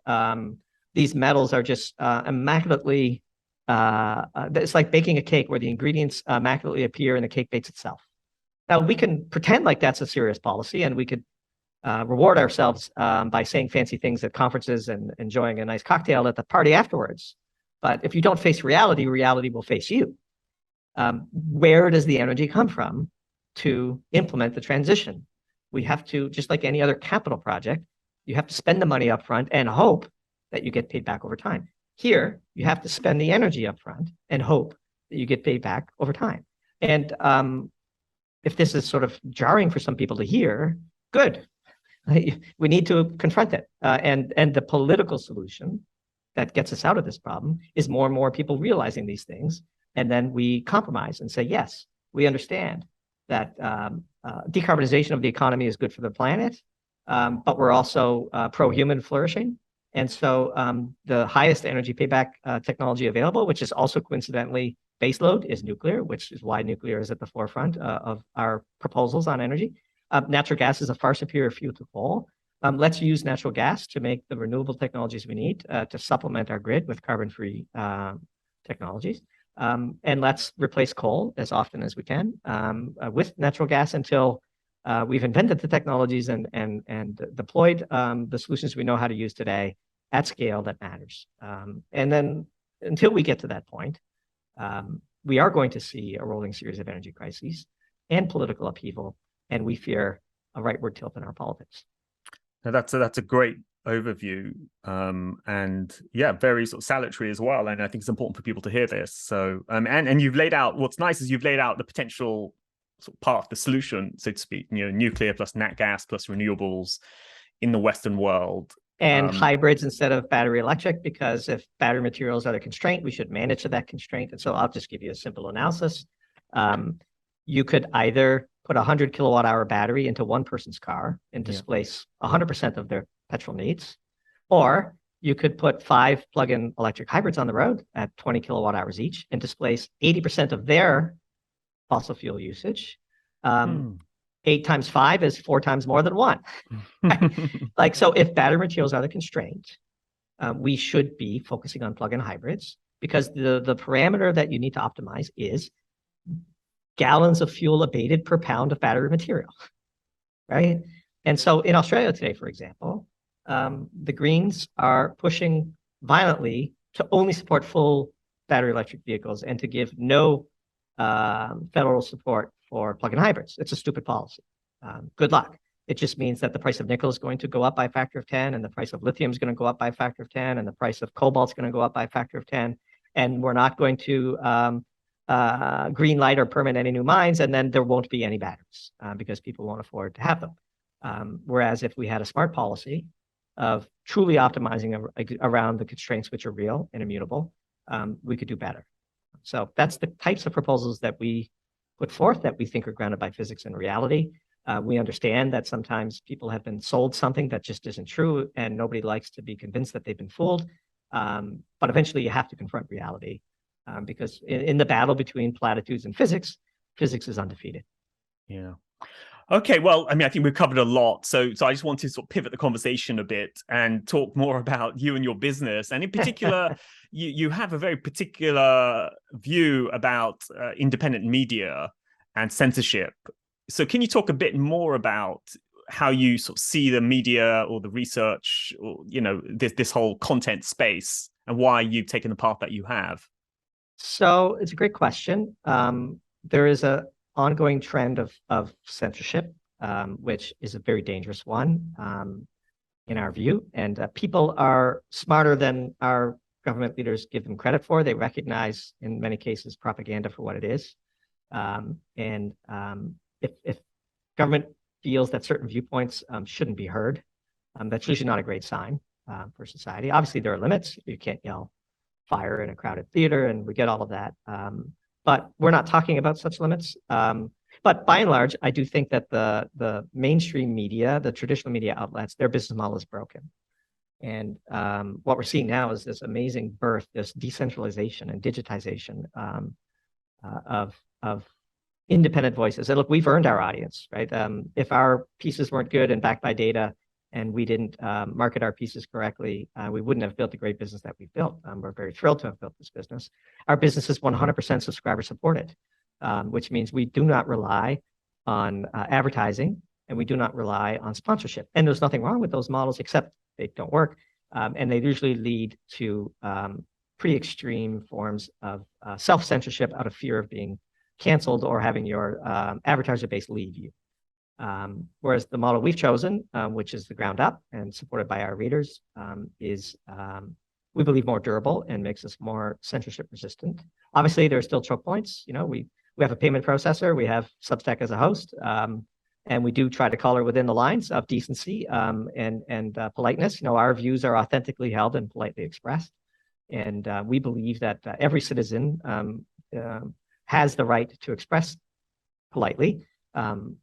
these metals are just immaculately. It's like baking a cake where the ingredients immaculately appear and the cake bakes itself. Now we can pretend like that's a serious policy, and we could reward ourselves by saying fancy things at conferences and enjoying a nice cocktail at the party afterwards. But if you don't face reality, reality will face you. Where does the energy come from to implement the transition? We have to, just like any other capital project, you have to spend the money up front and hope that you get paid back over time. Here, you have to spend the energy up front and hope that you get paid back over time. And if this is sort of jarring for some people to hear, good. We need to confront it. And the political solution that gets us out of this problem is more and more people realizing these things. And then we compromise and say, yes, we understand that decarbonization of the economy is good for the planet, but we're also pro-human flourishing. And so the highest energy payback technology available, which is also coincidentally baseload, is nuclear, which is why nuclear is at the forefront of our proposals on energy. Natural gas is a far superior fuel to coal. Let's use natural gas to make the renewable technologies we need to supplement our grid with carbon-free technologies. And let's replace coal as often as we can with natural gas until we've invented the technologies and deployed the solutions we know how to use today at scale that matters. And then until we get to that point, we are going to see a rolling series of energy crises and political upheaval, and we fear a rightward tilt in our politics. Now that's a great overview, and yeah, very sort of salutary as well. And I think it's important for people to hear this. So, and you've laid out, what's nice is you've laid out the potential sort of part of the solution, so to speak. Nuclear plus nat gas plus renewables in the Western world. And hybrids instead of battery electric, because if battery materials are the constraint, we should manage to that constraint. And so I'll just give you a simple analysis. You could either put a 100 kilowatt hour battery into one person's car and displace 100% of their petrol needs, or you could put 5 plug-in electric hybrids on the road at 20 kilowatt hours each and displace 80% of their fossil fuel usage. And 8 times 5 is 4 times more than 1. Like, so if battery materials are the constraint, we should be focusing on plug-in hybrids, because the parameter that you need to optimize is gallons of fuel abated per pound of battery material, right? And so in Australia today, for example, the Greens are pushing violently to only support full battery electric vehicles and to give no federal support for plug-in hybrids. It's a stupid policy. Good luck. It just means that the price of nickel is going to go up by a factor of 10, and the price of lithium is going to go up by a factor of 10, and the price of cobalt is going to go up by a factor of 10. And we're not going to green light or permit any new mines, and then there won't be any batteries because people won't afford to have them. Whereas if we had a smart policy of truly optimizing around the constraints which are real and immutable, we could do better. So that's the types of proposals that we put forth that we think are grounded by physics and reality. We understand that sometimes people have been sold something that just isn't true, and nobody likes to be convinced that they've been fooled. But eventually you have to confront reality because in the battle between platitudes and physics, physics is undefeated. Yeah. Okay, well, I mean, I think we've covered a lot. So I just want to sort of pivot the conversation a bit and talk more about you and your business. And in particular, you have a very particular view about independent media and censorship. So can you talk a bit more about how you sort of see the media or the research, or, you know, this whole content space, and why you've taken the path that you have? So it's a great question. There is a ongoing trend of censorship, which is a very dangerous one in our view. And people are smarter than our government leaders give them credit for. They recognize, in many cases, propaganda for what it is. If government feels that certain viewpoints shouldn't be heard, that's usually not a great sign for society. Obviously, there are limits. You can't yell fire in a crowded theater, and we get all of that. But we're not talking about such limits. But by and large, I do think that the mainstream media, the traditional media outlets, their business model is broken. And what we're seeing now is this amazing birth, this decentralization and digitization of independent voices. And look, we've earned our audience, right? If our pieces weren't good and backed by data, and we didn't market our pieces correctly, we wouldn't have built the great business that we've built. We're very thrilled to have built this business. Our business is 100% subscriber supported, which means we do not rely on advertising, and we do not rely on sponsorship. And there's nothing wrong with those models, except they don't work. And they usually lead to pretty extreme forms of self-censorship out of fear of being canceled or having your advertiser base leave you. Whereas the model we've chosen, which is the ground up and supported by our readers, is we believe more durable and makes us more censorship resistant. Obviously, there are still choke points. You know, we have a payment processor, we have Substack as a host, and we do try to color within the lines of decency and politeness. You know, our views are authentically held and politely expressed, and we believe that every citizen has the right to express politely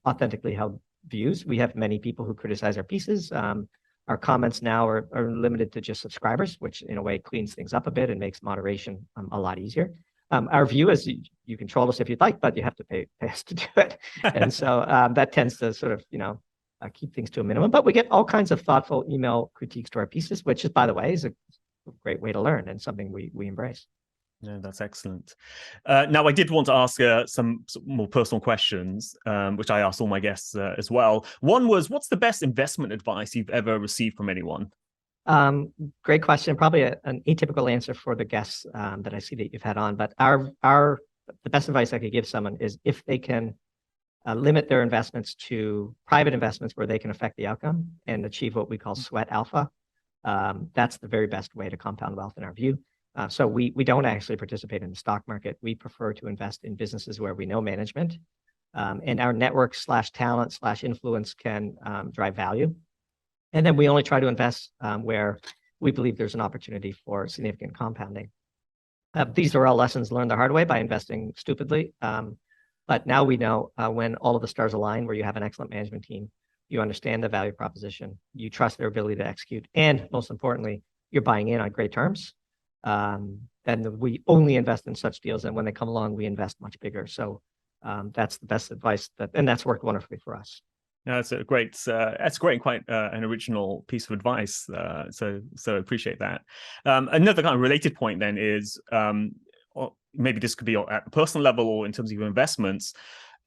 authentically held views. We have many people who criticize our pieces. Our comments now are limited to just subscribers, which in a way cleans things up a bit and makes moderation a lot easier. Our view is you can troll us if you'd like, but you have to pay us to do it. And so that tends to sort of, you know, keep things to a minimum. But we get all kinds of thoughtful email critiques to our pieces, which is, by the way, is a great way to learn and something we embrace. No, that's excellent. Now, I did want to ask some more personal questions, which I asked all my guests as well. One was, what's the best investment advice you've ever received from anyone? Great question. Probably an atypical answer for the guests that I see that you've had on. But the best advice I could give someone is if they can limit their investments to private investments where they can affect the outcome and achieve what we call sweat alpha. That's the very best way to compound wealth in our view. So we don't actually participate in the stock market. We prefer to invest in businesses where we know management, and our network /talent /influence can drive value. And then we only try to invest where we believe there's an opportunity for significant compounding. These are all lessons learned the hard way by investing stupidly. But now we know when all of the stars align, where you have an excellent management team, you understand the value proposition, you trust their ability to execute, and most importantly, you're buying in on great terms. Then we only invest in such deals, and when they come along, we invest much bigger. So That's the best advice and that's worked wonderfully for us. No, that's great and quite an original piece of advice. So appreciate that. Another kind of related point then is, or maybe this could be at a personal level or in terms of your investments.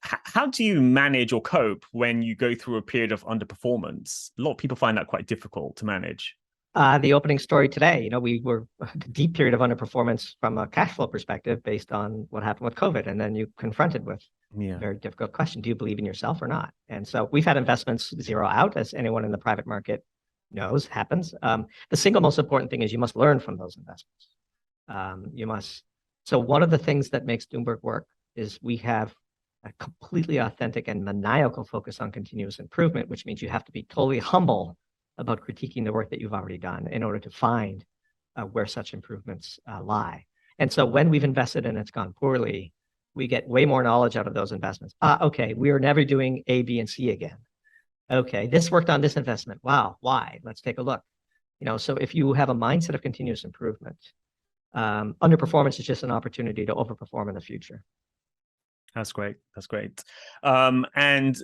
How do you manage or cope when you go through a period of underperformance? A lot of people find that quite difficult to manage. The opening story today, we were a deep period of underperformance from a cash flow perspective based on what happened with COVID. And then you confronted with a very difficult question. Do you believe in yourself or not? And so we've had investments zero out, as anyone in the private market knows happens. The single most important thing is you must learn from those investments. So one of the things that makes Doomberg work is we have a completely authentic and maniacal focus on continuous improvement, which means you have to be totally humble about critiquing the work that you've already done in order to find where such improvements lie. And so when we've invested and it's gone poorly, we get way more knowledge out of those investments. Okay, we are never doing A, B, and C again. Okay, this worked on this investment. Wow, why? Let's take a look. So if you have a mindset of continuous improvement, underperformance is just an opportunity to overperform in the future. That's great. That's great. And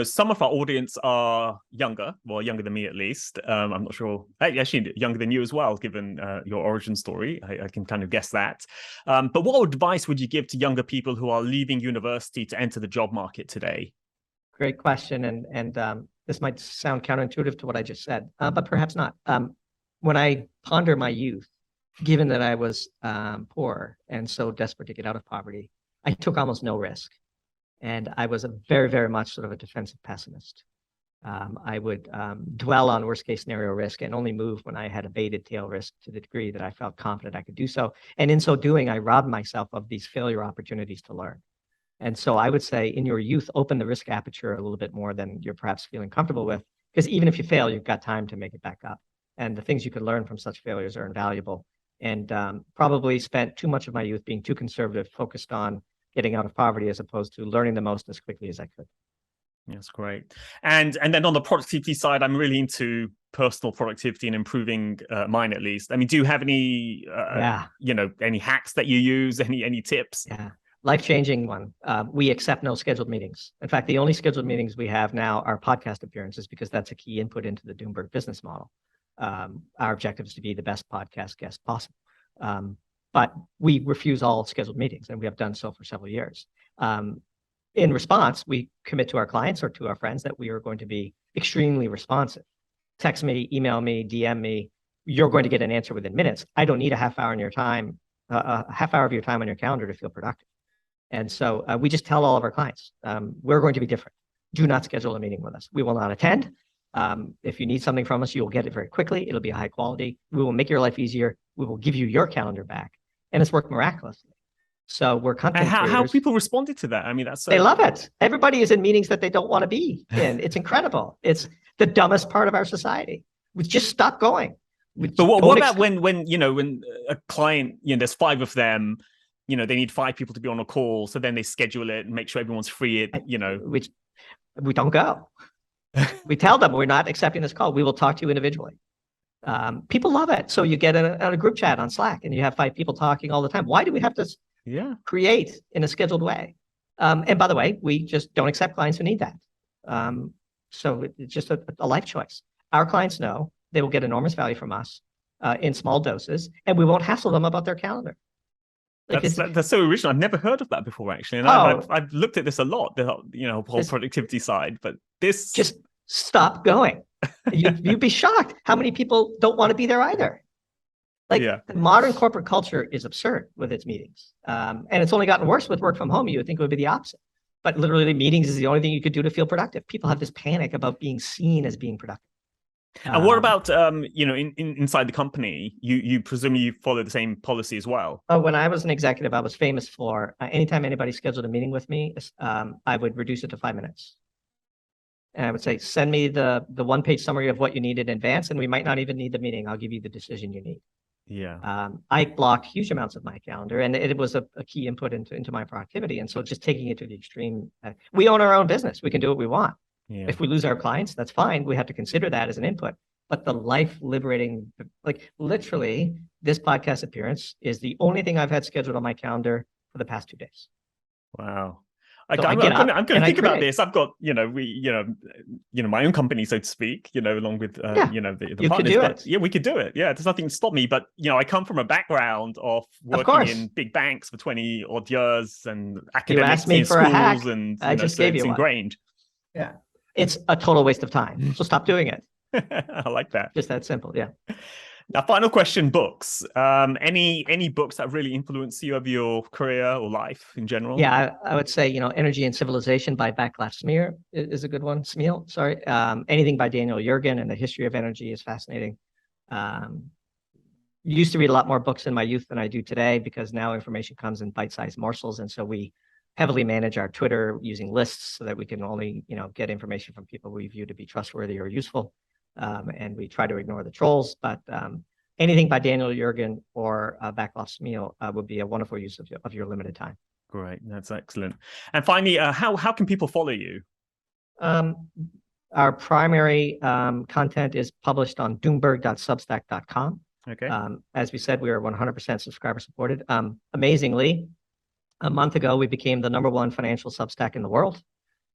some of our audience are younger than me at least. I'm not sure, actually younger than you as well, given your origin story. I can kind of guess that. But what advice would you give to younger people who are leaving university to enter the job market today? Great question. And this might sound counterintuitive to what I just said, but perhaps not. When I ponder my youth, given that I was poor and so desperate to get out of poverty, I took almost no risk. And I was a very, very much sort of a defensive pessimist. I would dwell on worst case scenario risk and only move when I had a baited tail risk to the degree that I felt confident I could do so. And in so doing, I robbed myself of these failure opportunities to learn. And so I would say in your youth, open the risk aperture a little bit more than you're perhaps feeling comfortable with, because even if you fail, you've got time to make it back up. And the things you could learn from such failures are invaluable. And probably spent too much of my youth being too conservative, focused on getting out of poverty as opposed to learning the most as quickly as I could. That's great. And then on the productivity side, I'm really into personal productivity and improving mine at least. I mean, do you have any, any hacks that you use, any tips? Yeah, life-changing one. We accept no scheduled meetings. In fact, the only scheduled meetings we have now are podcast appearances because that's a key input into the Doomberg business model. Our objective is to be the best podcast guest possible. But we refuse all scheduled meetings, and we have done so for several years. In response, we commit to our clients or to our friends that we are going to be extremely responsive. Text me, email me, DM me. You're going to get an answer within minutes. I don't need a half hour of your time on your calendar to feel productive. And so we just tell all of our clients, we're going to be different. Do not schedule a meeting with us. We will not attend. If you need something from us, you will get it very quickly. It'll be high quality. We will make your life easier. We will give you your calendar back. And it's worked miraculously. So we're content creators. How people responded to that? I mean, that's they love it. Everybody is in meetings that they don't want to be in. It's incredible. It's the dumbest part of our society. We just stop going. But what about when a client, there's 5 of them, they need 5 people to be on a call, so then they schedule it and make sure everyone's free. Which we don't go. We tell them we're not accepting this call. We will talk to you individually. People love it. So you get a group chat on Slack and you have 5 people talking all the time. Why do we have to create in a scheduled way? And by the way, we just don't accept clients who need that. So it's just a life choice. Our clients know they will get enormous value from us in small doses, and we won't hassle them about their calendar. That's so original. I've never heard of that before, actually. And I've looked at this a lot, the whole productivity side, but this... Just stop going. You'd be shocked how many people don't want to be there either. Modern corporate culture is absurd with its meetings. And it's only gotten worse with work from home. You would think it would be the opposite. But literally, meetings is the only thing you could do to feel productive. People have this panic about being seen as being productive. And what about, inside the company, you presumably follow the same policy as well? When I was an executive, I was famous for anytime anybody scheduled a meeting with me, I would reduce it to 5 minutes. And I would say, send me the 1-page summary of what you need in advance, and we might not even need the meeting. I'll give you the decision you need. Yeah. I block huge amounts of my calendar, and it was a key input into my productivity. And so just taking it to the extreme, we own our own business. We can do what we want. Yeah. If we lose our clients, that's fine. We have to consider that as an input. But the life liberating, literally, this podcast appearance is the only thing I've had scheduled on my calendar for the past 2 days. Wow. So I'm get up going to and I think about create. this. I've got, my own company, so to speak, along with, Yeah, the you could partners. do But it. yeah, we could do it. Yeah, there's nothing to stop me. But, I come from a background of working course. in big banks for 20 odd years and You academics asked me in for a hack. schools, and, I just so gave it's you one. ingrained. Yeah. It's a total waste of time. So stop doing it. I like that. Just that simple. Yeah. Now, final question: books. Any books that really influence you of your career or life in general? Yeah, I would say, Energy and Civilization by Vaclav Smil is a good one. Smil, sorry. Anything by Daniel Yergin and the history of energy is fascinating. Used to read a lot more books in my youth than I do today, because now information comes in bite-sized morsels, and so we heavily manage our Twitter using lists so that we can only, get information from people we view to be trustworthy or useful. And we try to ignore the trolls, but anything by Daniel Yergin or Vaclav Smil would be a wonderful use of your limited time. Great, that's excellent. And finally, how can people follow you? Our primary content is published on doomberg.substack.com. Okay. As we said, we are 100% subscriber supported. Amazingly, a month ago, we became the #1 financial Substack in the world.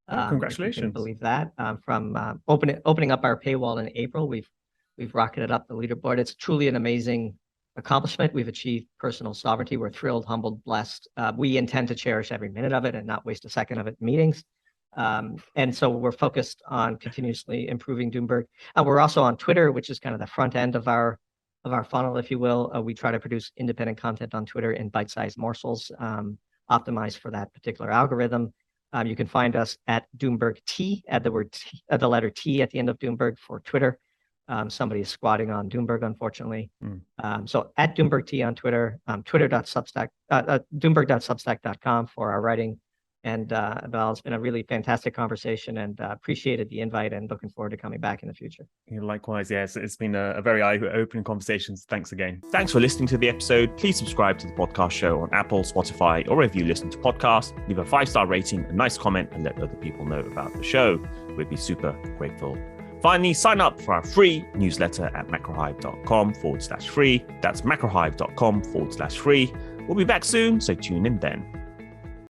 Congratulations! If you can believe that. From opening up our paywall in April, we've rocketed up the leaderboard. It's truly an amazing accomplishment. We've achieved personal sovereignty. We're thrilled, humbled, blessed. We intend to cherish every minute of it and not waste a second of it in meetings. And so we're focused on continuously improving Doomberg. We're also on Twitter, which is kind of the front end of our funnel, if you will. We try to produce independent content on Twitter in bite-sized morsels, optimized for that particular algorithm. You can find us at Doomberg T, add the letter T at the end of Doomberg for Twitter. Somebody is squatting on Doomberg, unfortunately. So at Doomberg T on Twitter, Doomberg.substack.com for our writing. And Val, it's been a really fantastic conversation, and appreciated the invite, and looking forward to coming back in the future. Likewise, yes, it's been a very eye-opening conversation. Thanks again. Thanks for listening to the episode. Please subscribe to the podcast show on Apple, Spotify, or wherever you listen to podcasts. Leave a 5-star rating, a nice comment, and let other people know about the show. We'd be super grateful. Finally, sign up for our free newsletter at macrohive.com/free. That's macrohive.com/free. We'll be back soon, so tune in then.